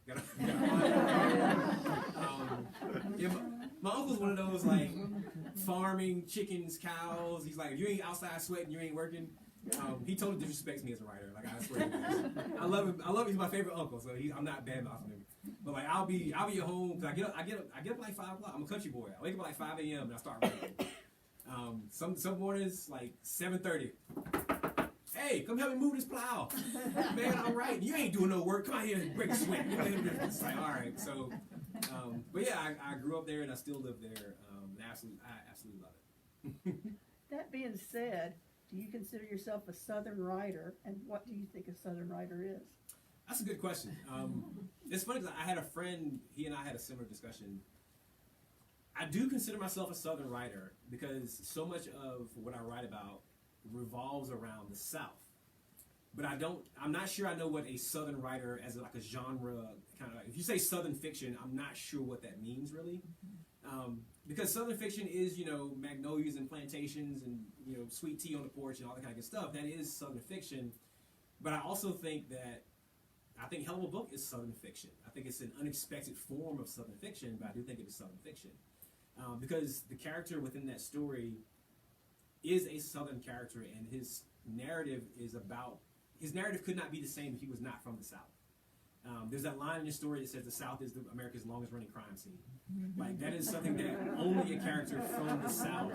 D: My uncle's one of those like farming chickens, cows. He's like, if you ain't outside sweating, you ain't working. He totally disrespects me as a writer. Like, I swear. I love him. He's my favorite uncle, so I'm not bad mouthing him. But like, I'll be at home because I get up like 5 o'clock. I'm a country boy. I wake up like 5 a.m. and I start writing. Some mornings like 7:30. Hey, come help me move this plow. Man, all right. You ain't doing no work. Come out here and break a sweat. It's like, all right. So, but yeah, I grew up there and I still live there. And I absolutely love it.
H: That being said, do you consider yourself a Southern writer, and what do you think a Southern writer is?
D: That's a good question. It's funny because I had a friend, he and I had a similar discussion. I do consider myself a Southern writer because so much of what I write about revolves around the South. But I'm not sure I know what a Southern writer as like a genre kind of, if you say Southern fiction, I'm not sure what that means really. Because Southern fiction is, magnolias and plantations and, sweet tea on the porch and all that kind of good stuff. That is Southern fiction. But I also think Hell of a Book is Southern fiction. I think it's an unexpected form of Southern fiction, but I do think it is Southern fiction. Because the character within that story is a Southern character, and his narrative could not be the same if he was not from the South. There's that line in the story that says the South is America's longest running crime scene. Like, that is something that only a character from the South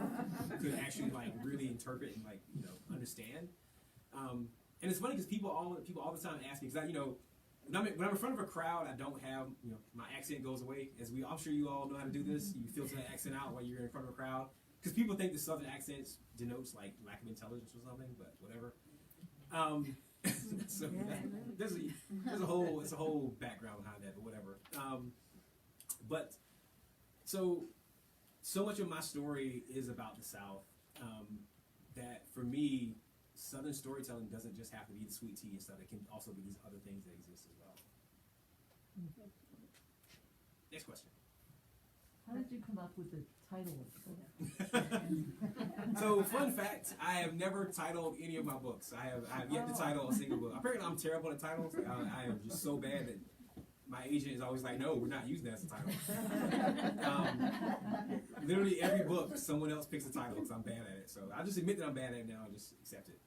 D: could actually like really interpret and like understand. And it's funny because people all the time ask me, because when I'm in front of a crowd, I don't have my accent goes away. I'm sure you all know how to do this. You filter that accent out while you're in front of a crowd. Because people think the Southern accents denotes like lack of intelligence or something, but whatever. So there's a whole background behind that, but whatever. But so much of my story is about the South that for me, Southern storytelling doesn't just have to be the sweet tea and stuff. It can also be these other things that exist as well. Next question.
G: How did you come up with the title of the book?
D: So, fun fact, I have never titled any of my books. I have yet to title a single book. Apparently, I'm terrible at titles. I am just so bad that my agent is always like, no, we're not using that as a title. Literally every book, someone else picks a title because I'm bad at it. So, I'll just admit that I'm bad at it now and just accept it.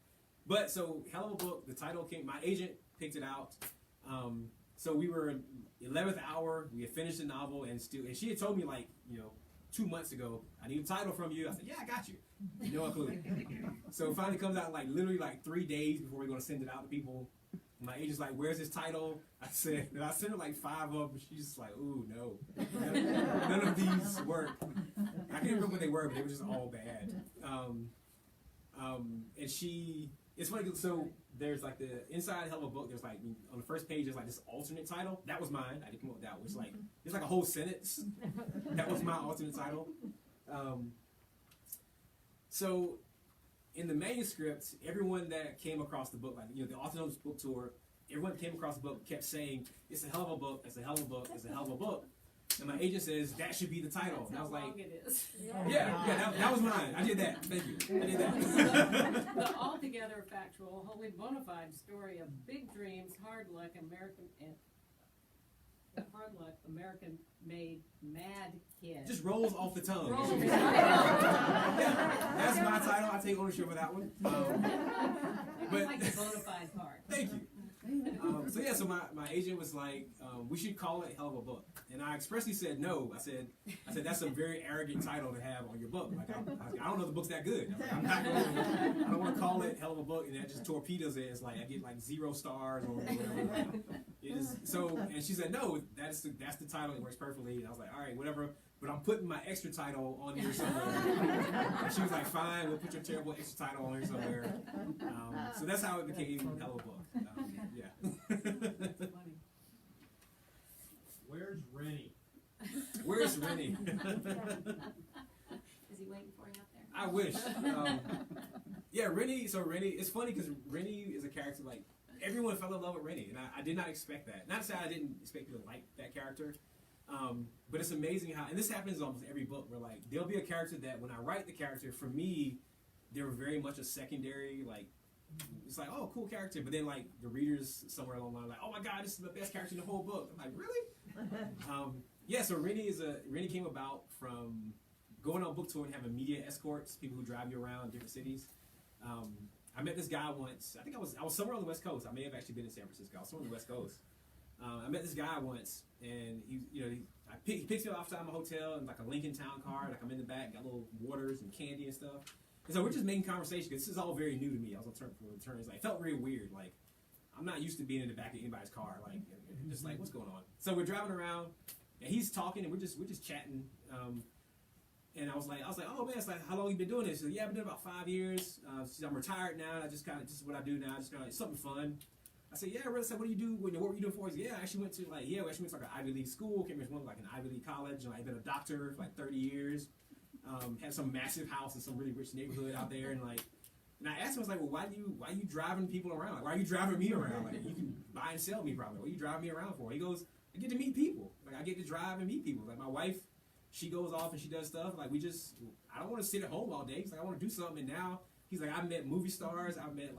D: But, so, Hell of a Book, the title came, my agent picked it out. So we were 11th hour, we had finished the novel, and she had told me 2 months ago, I need a title from you. I said, yeah, I got you. No clue. So it finally comes out literally 3 days before we're going to send it out to people. My agent's like, where's this title? I sent her 5 of them, and she's just like, ooh, no. None of these work. I can't remember what they were, but they were just all bad. And it's funny, so there's the inside Hell of a Book, there's on the first page, there's this alternate title. That was mine. I didn't come up with that. It's a whole sentence. That was my alternate title. So in the manuscript, everyone that came across the book, the Author Notes book tour, everyone that came across the book kept saying, it's a hell of a book, it's a hell of a book, it's a hell of a book. And my agent says, that should be the title.
C: That's
D: and I was
C: how
D: like,
C: long it is.
D: that was mine. I did that. Thank you. I did that.
C: The altogether factual, wholly bona fide story of big dreams, hard luck, American hard luck, American-made mad kid.
D: Just rolls off the tongue.
C: Rolls.
D: Yeah, that's my title. I take ownership of that one.
C: But like the bona fide part.
D: Thank you. So my agent was like, we should call it Hell of a Book, and I expressly said no. I said that's a very arrogant title to have on your book. Like I don't know if the book's that good. I'm not gonna, I don't want to call it Hell of a Book, and that just torpedoes it. It's like I get like 0 stars or whatever. It is so, and she said no. That's the title. It works perfectly. And I was like, all right, whatever. But I'm putting my extra title on here somewhere. And she was like, fine, we'll put your terrible extra title on here somewhere. So that's how it became Hell of a Book. Yeah.
C: That's funny.
I: Where's Rennie?
D: Where's Renee?
C: Is he waiting for you out there?
D: I wish. Yeah, Rennie. So Rennie, it's funny because Rennie is a character like everyone fell in love with Rennie, and I did not expect that. Not to say I didn't expect people to like that character, but it's amazing how, and this happens in almost every book, where like there'll be a character that when I write the character, for me, they were very much a secondary, like it's like, oh, cool character, but then like the readers somewhere along the line, like, oh my god, this is the best character in the whole book. I'm like, really? Yeah. So Rennie came about from going on book tour and having media escorts, people who drive you around different cities. I met this guy once. I think I was somewhere on the West Coast. I may have actually been in San Francisco. I was somewhere on the West Coast. I met this guy once, and he picks me up outside my hotel in like a Lincoln Town car. Like I'm in the back, got little waters and candy and stuff. And so we're just making conversation because this is all very new to me. I was on turn for returns. Like, it felt really weird. Like I'm not used to being in the back of anybody's car. Like just like what's going on. So we're driving around, and he's talking, and we're just chatting. And I was like, oh man, it's like, how long you been doing this? He said, yeah, I've been doing about 5 years. I'm retired now. And this is what I do now. Just kind of something fun. I said, yeah, really. I said, what do you do? What were you doing for? He said, yeah, I actually went to like an Ivy League school. Came from like an Ivy League college. And I've been a doctor for like 30 years. Had some massive house in some really rich neighborhood out there. And I asked him, I was like, well, why are you driving people around? Like, why are you driving me around? Like, you can buy and sell me probably. What are you driving me around for? He goes, I get to meet people. Like, I get to drive and meet people. Like, my wife, she goes off and she does stuff. Like, I don't want to sit at home all day. He's like, I want to do something. And now he's like, I've met movie stars. I've met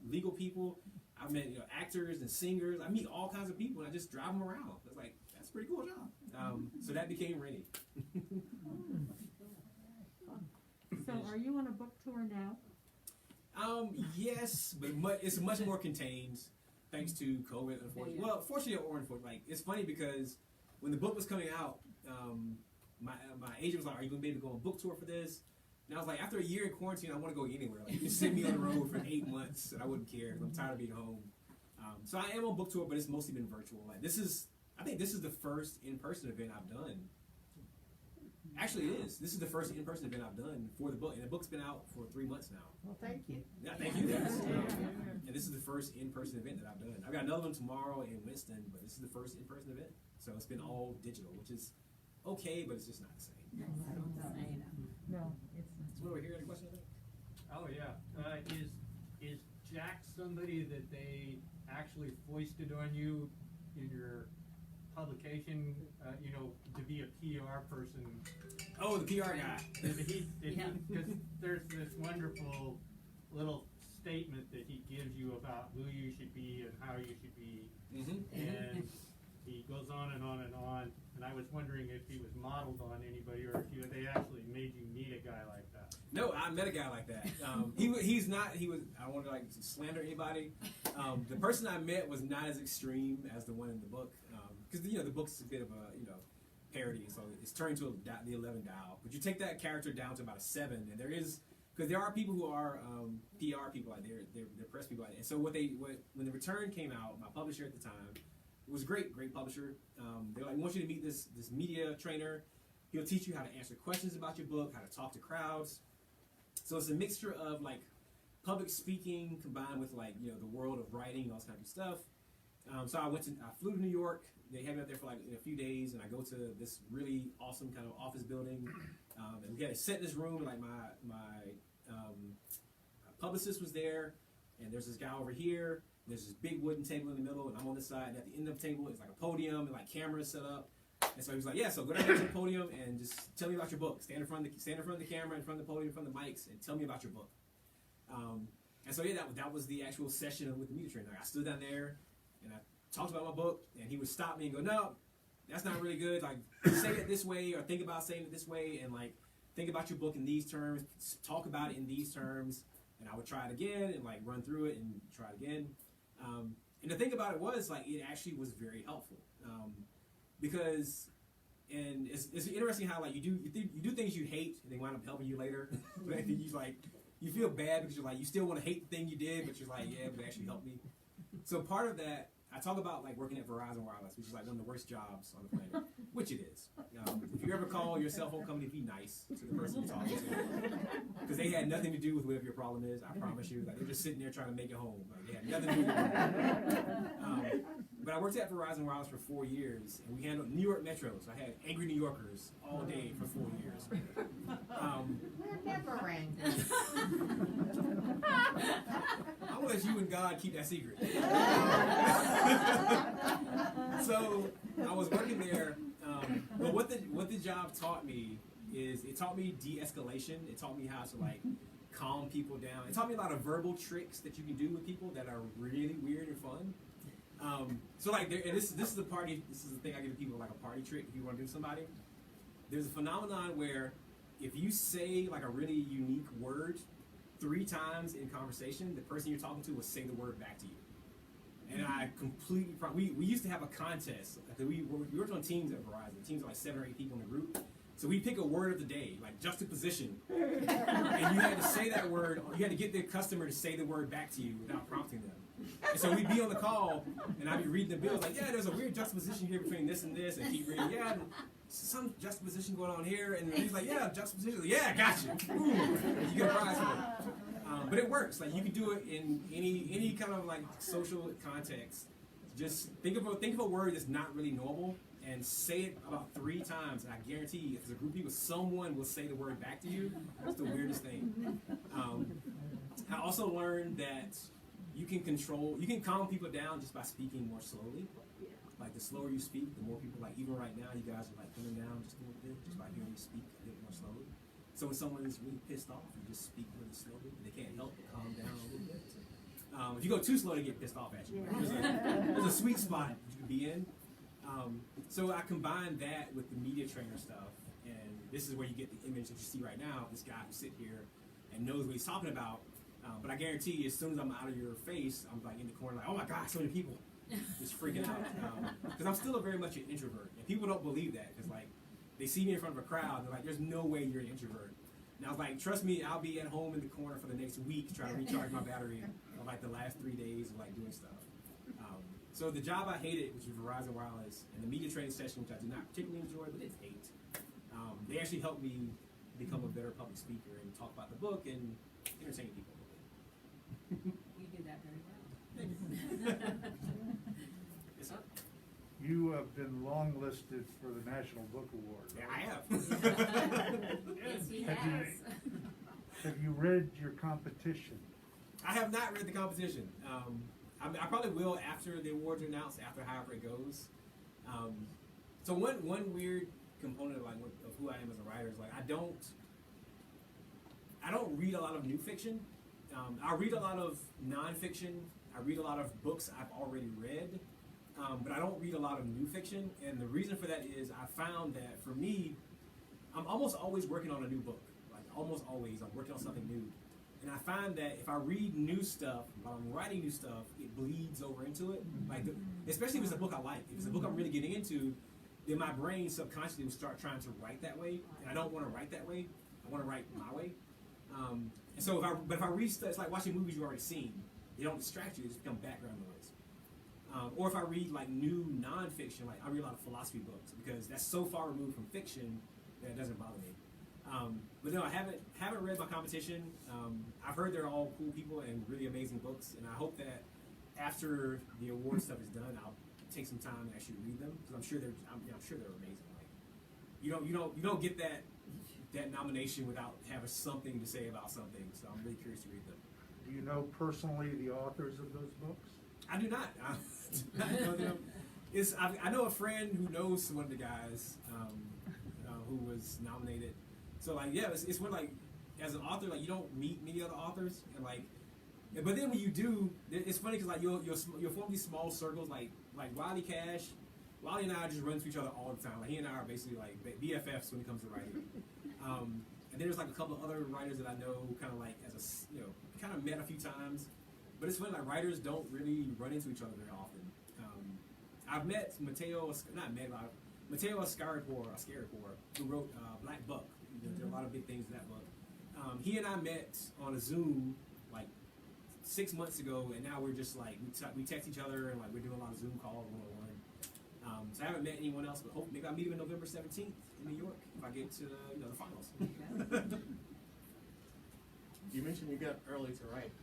D: legal people. I've met actors and singers. I meet all kinds of people, and I just drive them around. It's like, that's a pretty cool job. So that became Rennie.
G: So are you on a book tour now?
D: Yes, but it's much more contained thanks to COVID, unfortunately.
C: Yeah.
D: Well, fortunately or unfortunately. Like, it's funny because when the book was coming out, my agent was like, are you going to be able to go on book tour for this? And I was like, after a year in quarantine, I want to go anywhere. Like, you can send me on the road for 8 months, and I wouldn't care because I'm tired of being home. So I am on book tour, but it's mostly been virtual. Like, I think this is the first in-person event I've done. Actually, it is. This is the first in-person event I've done for the book, and the book's been out for 3 months now.
G: Well, thank you.
D: Yeah, thank you guys. And this is the first in-person event that I've done. I've got another one tomorrow in Winston, but this is the first in-person event. So it's been all digital, which is okay, but it's just not the same.
G: No, it's not.
D: So what, we're here at a question, I think?
I: Oh yeah. Is Jack somebody that they actually foisted on you in your publication? To be a PR person.
D: Oh, the PR guy.
I: Because there's this wonderful little statement that he gives you about who you should be and how you should be, and he goes on and on and on. And I was wondering if he was modeled on anybody, or if they actually made you meet a guy like that.
D: No, I met a guy like that. He's not. He was. I don't want to slander anybody. The person I met was not as extreme as the one in the book, because the book's a bit of a parody, so it's turning to the 11 dial. But you take that character down to about a 7, and because there are people who are PR people out there, they're press people out there. And so when the return came out, my publisher at the time, it was a great publisher. They're like, we want you to meet this media trainer. He'll teach you how to answer questions about your book, how to talk to crowds. So it's a mixture of like public speaking combined with like the world of writing, all this kind of stuff. So I flew to New York. They had me up there for like a few days, and I go to this really awesome kind of office building. And we had to sit in this room, and like my publicist was there, and there's this guy over here. And there's this big wooden table in the middle, and I'm on this side. And at the end of the table is like a podium and like cameras set up. And so he was like, "Yeah, so go down to the podium and just tell me about your book. Stand in front of the camera, in front of the podium, in front of the mics, and tell me about your book." And so that was the actual session with the media trainer. Like, I stood down there, and talked about my book, and he would stop me and go, no, that's not really good. Like, say it this way, or think about saying it this way, and like, think about your book in these terms, talk about it in these terms, and I would try it again, and like run through it and try it again. And the thing about it was, like, it actually was very helpful, because, and it's interesting how like you do things you hate, and they wind up helping you later. But you feel bad because you're like, you still want to hate the thing you did, but you're like, yeah, but it actually helped me. So part of that, I talk about like working at Verizon Wireless, which is like one of the worst jobs on the planet, which it is. If you ever call your cell phone company, be nice to the person you're talking to, because they had nothing to do with whatever your problem is. I promise you, like they're just sitting there trying to make it home. Like they had nothing to do with it. But I worked at Verizon Wireless for 4 years, and we handled New York Metro. So I had angry New Yorkers all day for 4 years.
G: We're never angry.
D: I'm gonna let you and God keep that secret. So I was working there, but what the job taught me is it taught me de-escalation. It taught me how to like calm people down. It taught me a lot of verbal tricks that you can do with people that are really weird and fun. So like, and this is the party. This is the thing I give people, like a party trick if you want to do somebody. There's a phenomenon where if you say like a really unique word 3 times in conversation, the person you're talking to will say the word back to you. And I completely, we used to have a contest. We worked on teams at Verizon. Teams of like 7 or 8 people in a group. So we pick a word of the day, like juxtaposition. And you had to say that word, you had to get the customer to say the word back to you without prompting them. And so we'd be on the call, and I'd be reading the bills, like, yeah, there's a weird juxtaposition here between this and this, and keep reading, yeah, some juxtaposition going on here, and he's like, yeah, juxtaposition, yeah, gotcha. Ooh, you get a prize for it. But it works. Like, you can do it in any kind of like social context. Just think of a word that's not really normal, and say it about 3 times, and I guarantee if there's a group of people, someone will say the word back to you. It's the weirdest thing. I also learned that you can calm people down just by speaking more slowly. Like, the slower you speak, the more people, like, even right now, you guys are like coming down just a little bit, just by hearing you speak a bit more slowly. So when someone is really pissed off, you just speak really slowly. They can't help but calm down a little bit. If you go too slow, they get pissed off at you. There's a sweet spot you can be in. So I combined that with the media trainer stuff, and this is where you get the image that you see right now, this guy who sit here and knows what he's talking about. But I guarantee you, as soon as I'm out of your face, I'm like in the corner, like, oh my God, so many people, just freaking out. Because I'm still very much an introvert, and people don't believe that, because like they see me in front of a crowd, they're like, there's no way you're an introvert. And I was like, trust me, I'll be at home in the corner for the next week trying to recharge my battery of like the last 3 days of like doing stuff. So the job I hated, which was Verizon Wireless, and the media training session, which I did not particularly enjoy, but didn't hate, they actually helped me become a better public speaker and talk about the book and entertain people.
C: You do that very well.
D: Yes, sir.
J: You have been long-listed for the National Book Award.
D: Yeah, I have.
C: Yes, he
J: Have
C: has.
J: Have you read your competition?
D: I have not read the competition. I probably will after the awards are announced, after however it goes. So one weird component of like of who I am as a writer is like I don't read a lot of new fiction. I read a lot of nonfiction. I read a lot of books I've already read, but I don't read a lot of new fiction. And the reason for that is I found that for me, I'm almost always working on a new book. Like almost always, I'm working on something new. And I find that if I read new stuff while I'm writing new stuff, it bleeds over into it. Like, especially if it's a book I like. If it's a book I'm really getting into, then my brain subconsciously will start trying to write that way. And I don't want to write that way. I want to write my way. And so if I read stuff, it's like watching movies you've already seen. They don't distract you; they just become background noise. Or if I read like new nonfiction, like I read a lot of philosophy books because that's so far removed from fiction that it doesn't bother me. But no, I haven't read my competition. I've heard they're all cool people and really amazing books, and I hope that after the award stuff is done, I'll take some time to actually read them because I'm sure they're amazing. Like you don't get that nomination without having something to say about something. So I'm really curious to read them.
J: Do you know personally the authors of those books?
D: I do not. I do not know them. I know a friend who knows one of the guys who was nominated. So like, yeah, it's when like as an author, like you don't meet many other authors, and like But then when you do, it's funny because like you'll form these small circles like Wiley Cash. Wiley and I just run to each other all the time. Like he and I are basically like BFFs when it comes to writing. And there's like a couple of other writers that I know, kind of like as a kind of met a few times. But it's funny, like writers don't really run into each other very often. I've met Mateo Ascaripor, who wrote Black Buck. There are a lot of big things in that book. He and I met on a Zoom like 6 months ago, and now we're just like we text each other and like we're doing a lot of Zoom calls one-on-one. So I haven't met anyone else, but hope maybe I'll meet him in November 17th in New York if I get to the finals.
F: You mentioned you got early to write.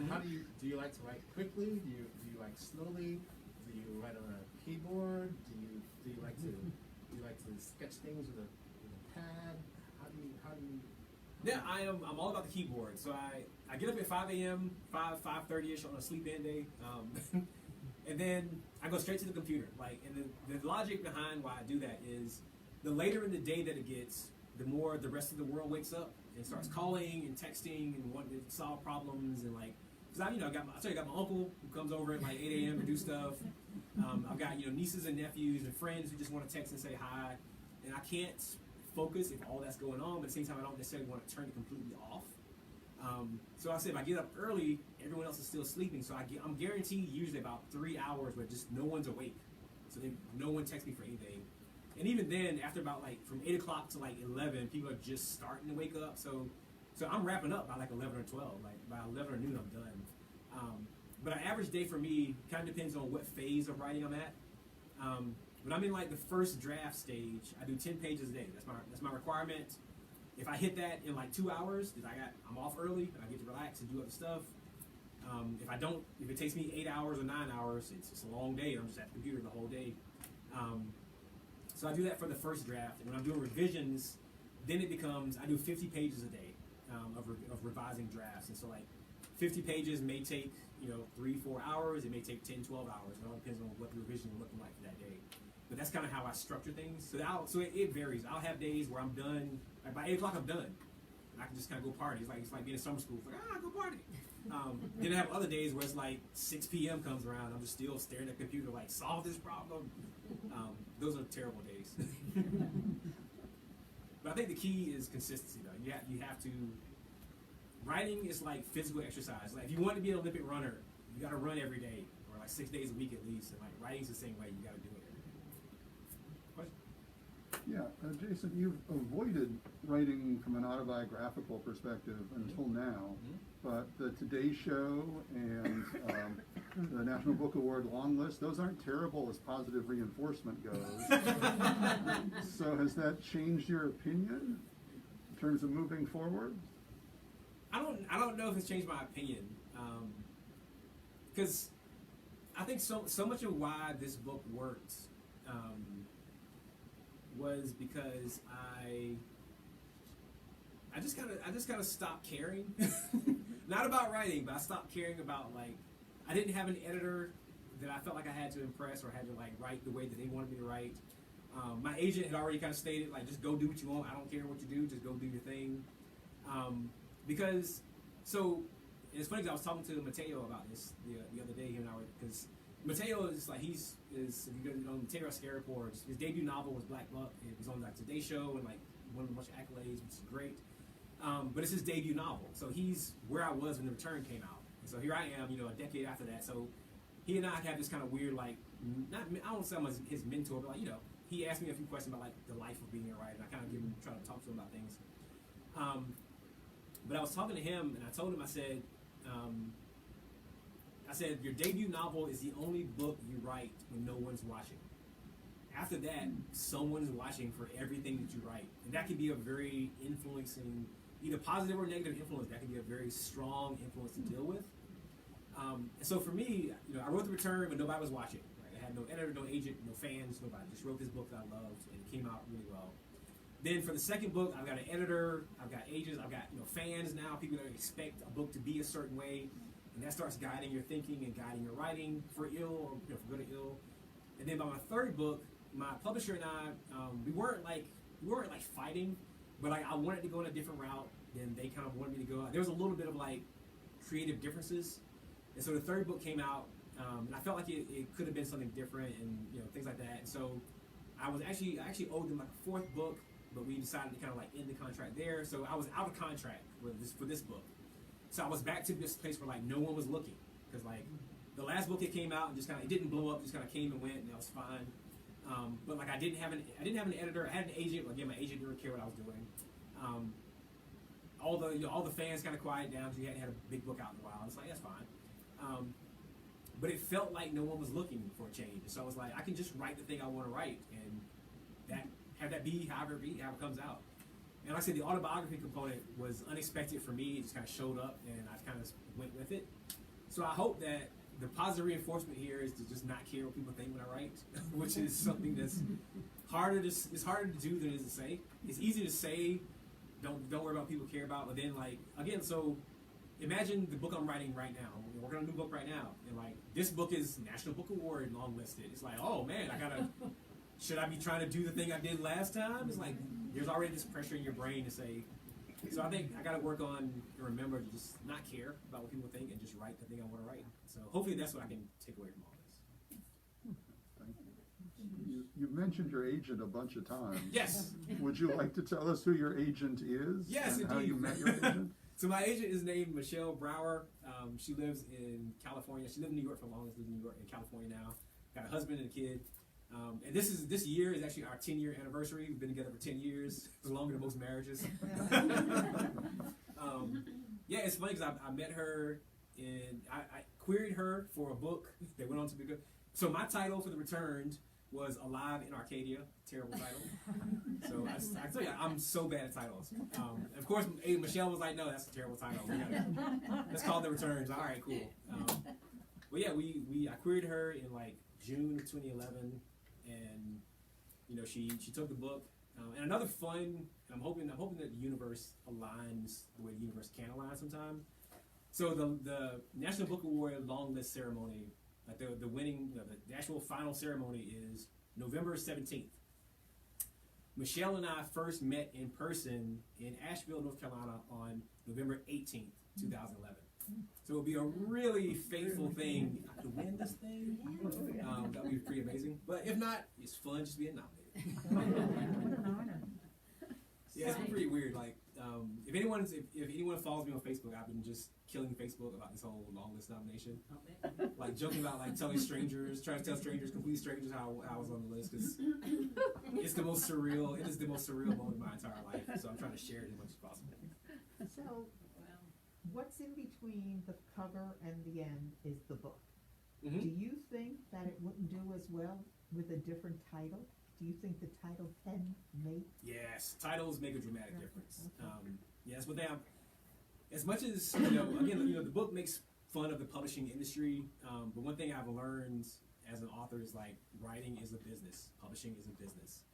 D: Mm-hmm.
F: How do you like to write quickly? Do you like slowly? Do you write on a keyboard? Do you like to sketch things with a pad? How do you?
D: Yeah, I'm all about the keyboard. So I get up at 5 a.m., 5:30ish on a sleep-in day, and then I go straight to the computer. Like, and the logic behind why I do that is the later in the day that it gets, the more the rest of the world wakes up and starts calling and texting and wanting to solve problems and like. Because I got my uncle who comes over at like 8 a.m. to do stuff. I've got nieces and nephews and friends who just want to text and say hi, and I can't focus if all that's going on. But at the same time, I don't necessarily want to turn it completely off. So I said if I get up early, everyone else is still sleeping. So I'm guaranteed usually about 3 hours where just no one's awake. So no one texts me for anything. And even then, after about like from 8 o'clock to like 11, people are just starting to wake up. So I'm wrapping up by like 11 or 12. Like by 11 or noon, I'm done. But an average day for me kind of depends on what phase of writing I'm at. When I'm in like the first draft stage, I do 10 pages a day. That's my requirement. If I hit that in like 2 hours, I'm off early and I get to relax and do other stuff. If it takes me 8 hours or 9 hours, it's just a long day. And I'm just at the computer the whole day. So I do that for the first draft. And when I'm doing revisions, then it becomes I do 50 pages a day of revising drafts. And so like 50 pages may take 3-4 hours. It may take 10-12 hours. It all depends on what the revision is looking like for that day. But that's kind of how I structure things. So it varies. I'll have days where I'm done. Like by 8 o'clock, I'm done. And I can just kind of go party. It's like being in summer school. It's like, go party. Then I have other days where it's like 6 p.m. comes around. I'm just still staring at the computer like, solve this problem. Those are terrible days. But I think the key is consistency, though. You have to. Writing is like physical exercise. Like if you want to be an Olympic runner, you got to run every day, or like 6 days a week at least. And like writing's the same way. You got to do it every day. Question?
A: Yeah, Jason, you've avoided writing from an autobiographical perspective until now, but the Today Show and the National Book Award long list, those aren't terrible as positive reinforcement goes. So has that changed your opinion in terms of moving forward?
D: I don't know if it's changed my opinion, because I think so much of why this book worked was because I just kind of stopped caring, not about writing, but I stopped caring about like I didn't have an editor that I felt like I had to impress or had to like write the way that they wanted me to write. My agent had already kind of stated like just go do what you want. I don't care what you do, just go do your thing. Because it's funny because I was talking to Mateo about this the other day, because Mateo is like if you go on Mateo Ascaripor, his debut novel was Black Buck. It was on like Today Show and like won a bunch of accolades, which is great. But it's his debut novel, so he's where I was when The Return came out, and so here I am, a decade after that. So he and I have this kind of weird I don't want to say I'm his mentor, but like he asked me a few questions about like the life of being a writer, and I kind of try to talk to him about things. But I was talking to him, and I told him, I said, your debut novel is the only book you write when no one's watching. After that, someone's watching for everything that you write. And that can be a very influencing, either positive or negative influence. That can be a very strong influence to deal with. And so for me, I wrote The Return, but nobody was watching. Right? I had no editor, no agent, no fans, nobody. Just wrote this book that I loved, and it came out really well. Then for the second book, I've got an editor, I've got agents, I've got fans now, people that expect a book to be a certain way, and that starts guiding your thinking and guiding your writing for ill or for good or ill. And then by my third book, my publisher and I, we weren't like fighting, but I wanted to go in a different route than they kind of wanted me to go. There was a little bit of like creative differences. And so the third book came out, and I felt like it could have been something different, and things like that. And so I actually owed them like a fourth book, but we decided to kind of like end the contract there. So I was out of contract for this book. So I was back to this place where like no one was looking, because like the last book it came out and just kind of, it didn't blow up, just kind of came and went, and that was fine. But like I didn't have an editor. I had an agent. Again, my agent didn't care what I was doing. All the fans kind of quieted down because you hadn't had a big book out in a while. It's like, that's fine. But it felt like no one was looking for a change. And so I was like, I can just write the thing I want to write, and have that be however it comes out. And like I said, the autobiography component was unexpected for me. It just kind of showed up, and I kind of went with it. So I hope that the positive reinforcement here is to just not care what people think when I write, which is something that's harder to do than it is to say. It's easy to say, don't worry about what people care about, but then like, again, so imagine the book I'm writing right now. We're working on a new book right now, and like this book is National Book Award long listed. It's like, oh man, should I be trying to do the thing I did last time? It's like there's already this pressure in your brain to say. So I think I got to work on and remember to just not care about what people think and just write the thing I want to write. So hopefully that's what I can take away from all this.
A: Thank you. You've mentioned your agent a bunch of times.
D: Yes.
A: Would you like to tell us who your agent is?
D: Yes,
A: and how
D: indeed.
A: you met your agent?
D: So my agent is named Michelle Brower. She lives in California. She lived in New York for long. Lives in New York and California now. Got a husband and a kid. And this year is actually our 10-year anniversary. We've been together for 10 years. It's longer than most marriages. Yeah, it's funny because I met her and I queried her for a book that went on to be good. So my title for The Returned was Alive in Arcadia. Terrible title. So I tell you, I'm so bad at titles. And of course, Michelle was like, no, that's a terrible title. Let's call it The Returns. All right, cool. But yeah, I queried her in like June of 2011, and she took the book. And another fun, I'm hoping that the universe aligns the way the universe can align sometime. So the National Book Award long list ceremony, like the winning, the actual final ceremony is November 17th. Michelle and I first met in person in Asheville, North Carolina on November 18th, 2011. So it would be a really fateful thing. I could win this thing. That would be pretty amazing. But if not, it's fun just being nominated.
G: What an honor.
D: Yeah, it's been pretty weird. Like, if anyone follows me on Facebook, I've been just killing Facebook about this whole long list nomination. Like joking about like trying to tell strangers, complete strangers, how I was on the list, because it's the most surreal. It is the most surreal moment of my entire life. So I'm trying to share it as much as possible.
G: So, what's in between the cover and the end is the book.
D: Mm-hmm.
G: Do you think that it wouldn't do as well with a different title? Do you think the title can make?
D: Yes, titles make a dramatic difference. Yes, but as much as again, the book makes fun of the publishing industry. But one thing I've learned as an author is like writing is a business, publishing is a business,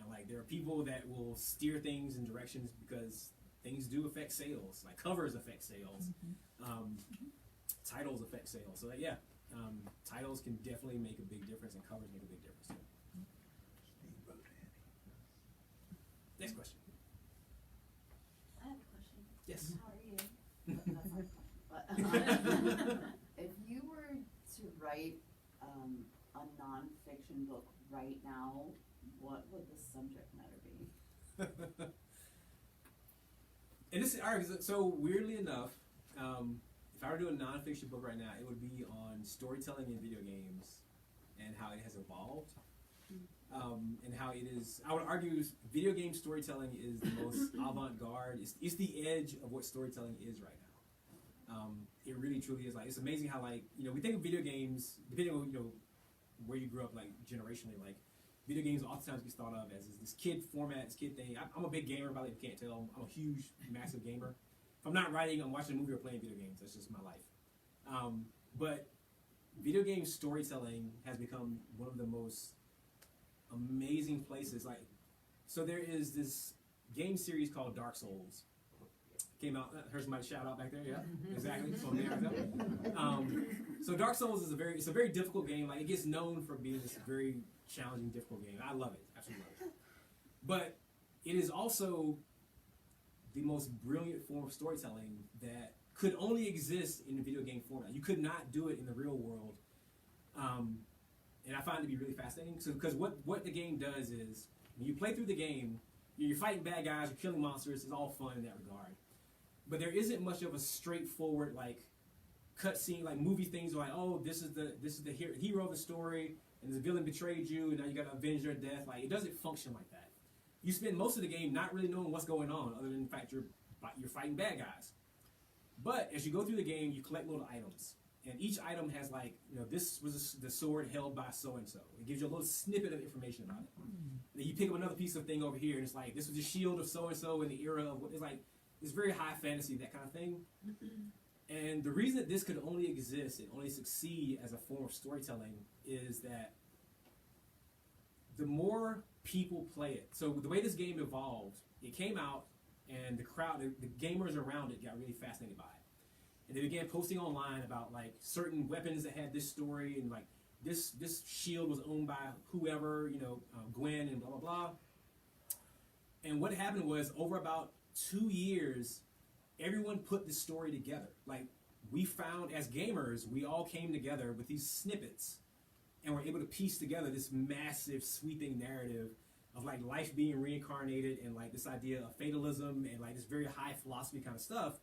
D: and like there are people that will steer things in directions because things do affect sales. Like covers affect sales, titles affect sales. So titles can definitely make a big difference, and covers make a big difference too. Next question.
K: I have a question.
D: Yes.
K: How are you? If you were to write a nonfiction book right now, what would the subject matter be?
D: And this is all right. So weirdly enough, if I were to do a nonfiction book right now, it would be on storytelling in video games and how it has evolved. And how it is, I would argue, video game storytelling is the most avant-garde. It's the edge of what storytelling is right now. It really, truly is. Like, it's amazing how, like, we think of video games, depending on, where you grew up, like, generationally, like, video games oftentimes gets thought of as this kid format, this kid thing. I'm a big gamer, by the way, if you can't tell. I'm a huge, massive gamer. If I'm not writing, I'm watching a movie or playing video games. That's just my life. But video game storytelling has become one of the most amazing places. Like, so there is this game series called Dark Souls. Came out. Here's my shout out back there. Yeah, exactly. So Dark Souls is a very difficult game. Like, it gets known for being this very challenging, difficult game. I love it. Absolutely love it. But it is also the most brilliant form of storytelling that could only exist in the video game format. You could not do it in the real world. And I find it to be really fascinating. So, because what the game does is, when you play through the game, you're fighting bad guys, you're killing monsters, it's all fun in that regard. But there isn't much of a straightforward, like, cutscene, like movie things like, oh, this is the hero of the story, and the villain betrayed you, and now you gotta avenge their death. Like, it doesn't function like that. You spend most of the game not really knowing what's going on, other than the fact you're fighting bad guys. But as you go through the game, you collect little items. And each item has, like, this was the sword held by so-and-so. It gives you a little snippet of information about it. Then you pick up another piece of thing over here, and it's like, this was the shield of so-and-so in the era of what, it's like, it's very high fantasy, that kind of thing. And the reason that this could only exist and only succeed as a form of storytelling is that the more people play it. So the way this game evolved, it came out, and the crowd, the gamers around it got really fascinated by it. And they began posting online about, like, certain weapons that had this story, and, like, this shield was owned by whoever, Gwen and blah, blah, blah. And what happened was, over about 2 years, everyone put this story together. Like, we found, as gamers, we all came together with these snippets, and were able to piece together this massive, sweeping narrative of, like, life being reincarnated, and, like, this idea of fatalism, and, like, this very high philosophy kind of stuff.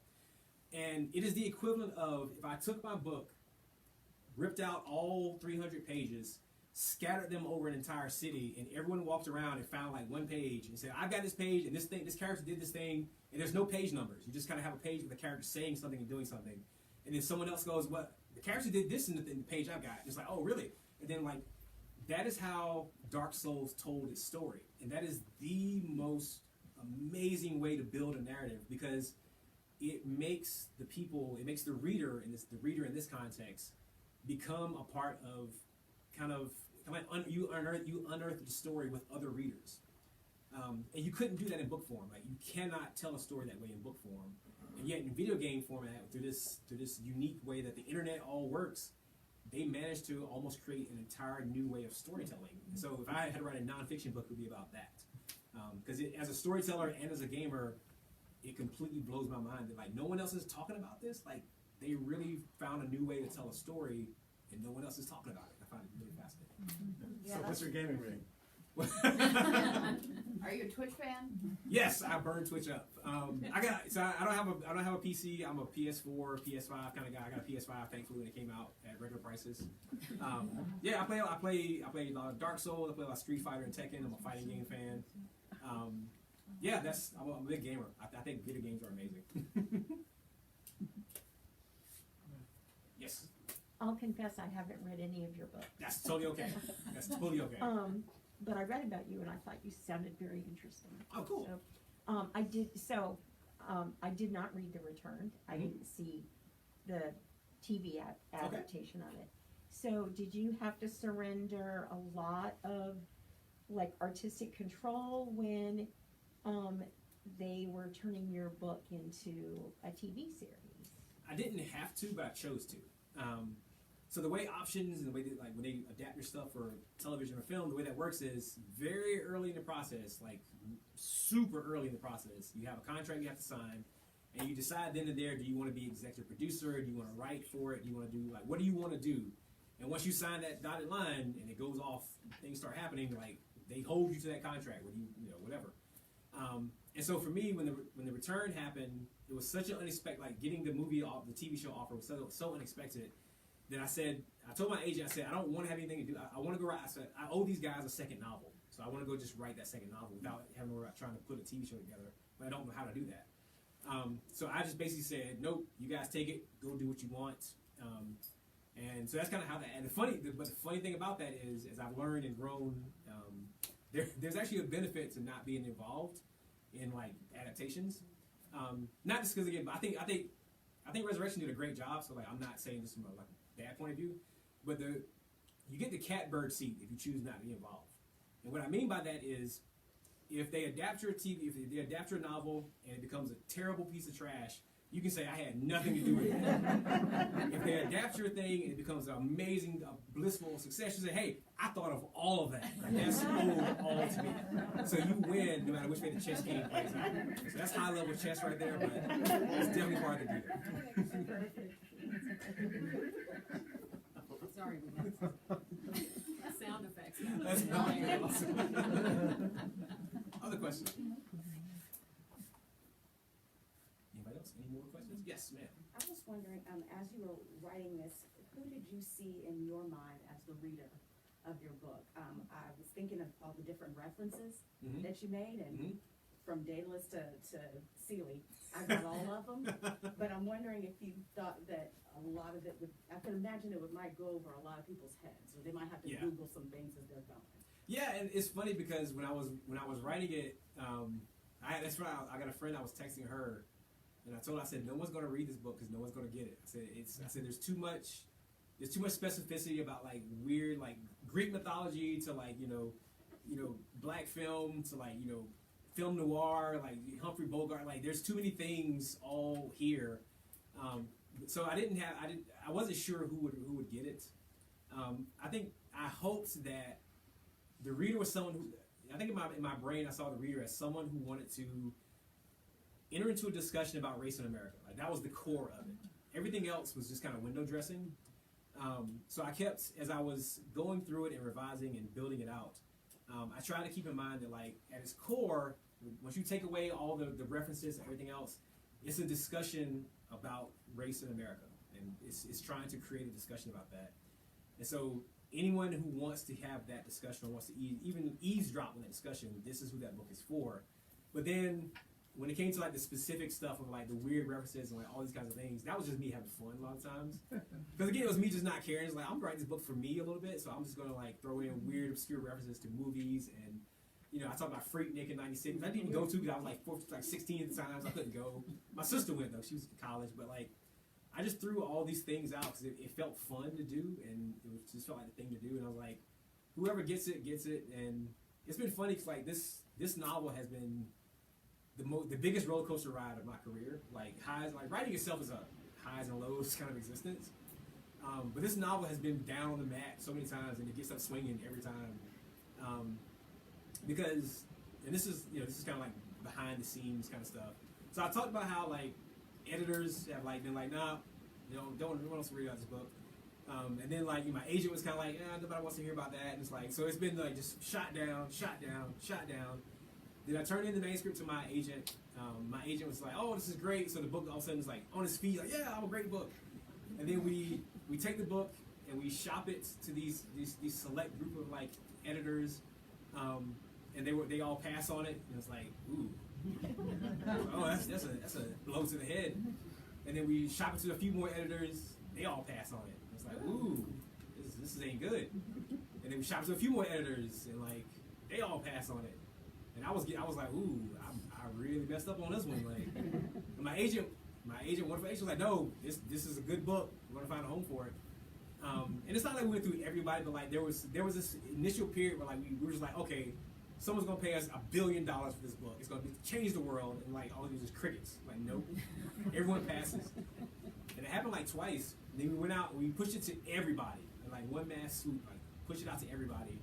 D: And it is the equivalent of, if I took my book, ripped out all 300 pages, scattered them over an entire city, and everyone walked around and found, like, one page and said, I've got this page, and this character did this thing, and there's no page numbers. You just kind of have a page with a character saying something and doing something. And then someone else goes, well, the character did this in the page I've got. And it's like, oh, really? And then, like, that is how Dark Souls told its story. And that is the most amazing way to build a narrative, because it makes the reader in this context become a part of you unearth the story with other readers. And you couldn't do that in book form. Like, you cannot tell a story that way in book form. And yet in video game format, through this unique way that the internet all works, they managed to almost create an entire new way of storytelling. And so if I had to write a nonfiction book, it would be about that. Because as a storyteller and as a gamer, it completely blows my mind that, like, no one else is talking about this. Like, they really found a new way to tell a story, and no one else is talking about it. I find it really fascinating.
F: So what's your gaming rig?
K: Are you a Twitch fan?
D: Yes, I burn Twitch up. I don't have a PC. I'm a PS4, PS5 kind of guy. I got a PS5, thankfully, when it came out at regular prices. Yeah, I play a lot of Dark Souls. I play a lot of Street Fighter and Tekken. I'm a fighting game fan. Yeah, I'm a big gamer. I think video games are amazing. Yes.
E: I'll confess I haven't read any of your books.
D: That's totally okay. That's totally okay.
E: But I read about you and I thought you sounded very interesting.
D: Oh, cool.
E: So, I did not read The Return. I didn't see the TV adaptation of it. So did you have to surrender a lot of, like, artistic control when they were turning your book into a TV series?
D: I didn't have to, but I chose to. So the way options and the way that, like, when they adapt your stuff for television or film, the way that works is very early in the process, like super early in the process, you have a contract you have to sign, and you decide then and there, do you want to be executive producer, do you want to write for it, do you want to do, like, what do you want to do? And once you sign that dotted line and it goes off, things start happening, like, they hold you to that contract, whether whatever. And so for me, when the return happened, it was such an unexpected, like, getting the movie off, the TV show offer was so unexpected that I told my agent, I said, I don't want to have anything to do. I want to go write. I said, I owe these guys a second novel, so I want to go just write that second novel without having to worry about trying to put a TV show together. But I don't know how to do that. So I just basically said, nope, you guys take it, go do what you want. And so that's kind of how that. And the funny thing about that is, as I've learned and grown, there's actually a benefit to not being involved in, like, adaptations. Not just because, again, but I think Resurrection did a great job. So, like, I'm not saying this from a, like, bad point of view, but you get the catbird seat if you choose not to be involved. And what I mean by that is, if they adapt your novel and it becomes a terrible piece of trash, you can say I had nothing to do with it. If they adapt your thing and it becomes an amazing, blissful success, you say, hey, I thought of all of that. That's all to me. So you win no matter which way the chess game plays out. So that's high level chess right there, but it's definitely hard to do.
C: Sorry, we got sound effects.
D: That's awesome. Other questions? Anybody else? Any more questions? Yes, ma'am.
L: I was wondering, as you were writing this, who did you see in your mind as the reader of your book? I was thinking of all the different references that you made, and from Daedalus to Seeley, I got all of them. But I'm wondering if you thought that a lot of it would, I can imagine it might go over a lot of people's heads, or they might have to Google some things as they're going.
D: Yeah, and it's funny because when I was writing it, that's right. I got a friend. I was texting her, and I told her, I said, no one's going to read this book because no one's going to get it. I said there's too much specificity about like weird like Greek mythology to like you know black film to like film noir like Humphrey Bogart. Like there's too many things all here. So I wasn't sure who would get it. I hoped that the reader was someone who, I think in my brain I saw the reader as someone who wanted to enter into a discussion about race in America. Like that was the core of it. Everything else was just kind of window dressing. So I kept, as I was going through it and revising and building it out, I tried to keep in mind that like at its core, once you take away all the references and everything else, it's a discussion about race in America. And it's trying to create a discussion about that. And so anyone who wants to have that discussion or wants to even eavesdrop on that discussion, this is who that book is for. But then when it came to like the specific stuff of like the weird references and like all these kinds of things, that was just me having fun a lot of times. Because again, it was me just not caring. It's like I'm writing this book for me a little bit, so I'm just gonna like throw in weird, obscure references to movies and I talked about Freaknik in '96. I didn't even go to because I was like 16 at the time, so I couldn't go. My sister went though; she was in college. But like, I just threw all these things out because it felt fun to do, and it just felt like the thing to do. And I was like, whoever gets it, gets it. And it's been funny because like this novel has been the biggest roller coaster ride of my career. Like writing itself is a highs and lows kind of existence. But this novel has been down on the mat so many times, and it gets up swinging every time. Because, and this is kind of like behind the scenes kind of stuff. So I talked about how like editors have like been like, nah, don't want us to read out this book. And then like my agent was kind of like, nobody wants to hear about that. And it's like, so it's been like just shot down. Then I turned in the manuscript to my agent. My agent was like, oh, this is great. So the book all of a sudden is like on his feet, like, yeah, I'm a great book. And then we take the book and we shop it to these select group of like editors. And they all pass on it, and it's like, ooh, oh, that's a blow to the head. And then we shop it to a few more editors, they all pass on it. It's like, ooh, this ain't good. And then we shop it to a few more editors, and like they all pass on it. And I was like, ooh, I really messed up on this one. Like, and my agent, wonderful agent, was like, no, this is a good book. We're gonna find a home for it. And it's not like we went through everybody, but like there was this initial period where like we were just like, okay, someone's gonna pay us $1 billion for this book. It's gonna change the world, and like all of these is crickets. Like nope, everyone passes. And it happened like twice. And then we went out and we pushed it to everybody, and like one mass swoop, like pushed it out to everybody.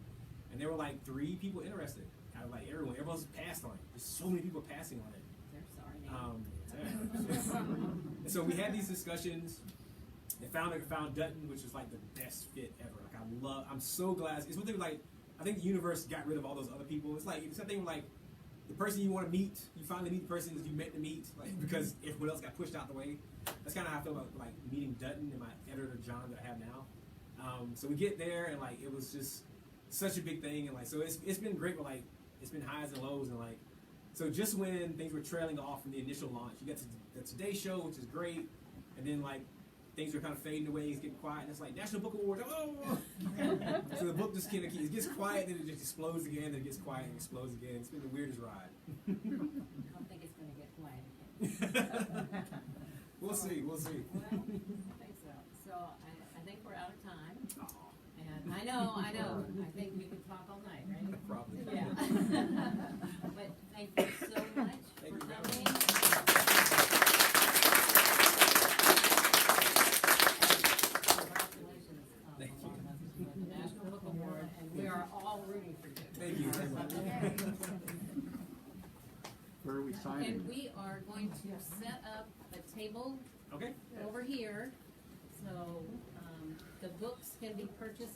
D: And there were like 3 people interested out of like everyone. Everyone's passed on it. There's so many people passing on it.
C: They're sorry.
D: And so we had these discussions. And found Dutton, which was like the best fit ever. Like I'm so glad. It's one thing like I think the universe got rid of all those other people. It's like it's something like the person you want to meet, you finally meet the person that you meant to meet, like because everyone else got pushed out the way. That's kind of how I feel about like meeting Dutton and my editor John that I have now. So we get there and like it was just such a big thing, and like so it's been great. But like it's been highs and lows, and like so just when things were trailing off from the initial launch, you got to the Today Show, which is great, and then like things are kind of fading away, it's getting quiet, and it's like National Book Awards. Oh! So the book just kind of it gets quiet, then it just explodes again, then it gets quiet and explodes again. It's been the weirdest ride.
C: I don't think it's going to get quiet again.
D: We'll see.
C: Well, I think so. So I think we're out of time. And I know. I think we could talk all night, right?
D: Probably.
C: Yeah. But thank you so much for coming. rooting for you.
D: Thank you very much.
A: Where are we signing?
C: And we are going to set up a table
D: Okay.
C: over here, so, the books can be purchased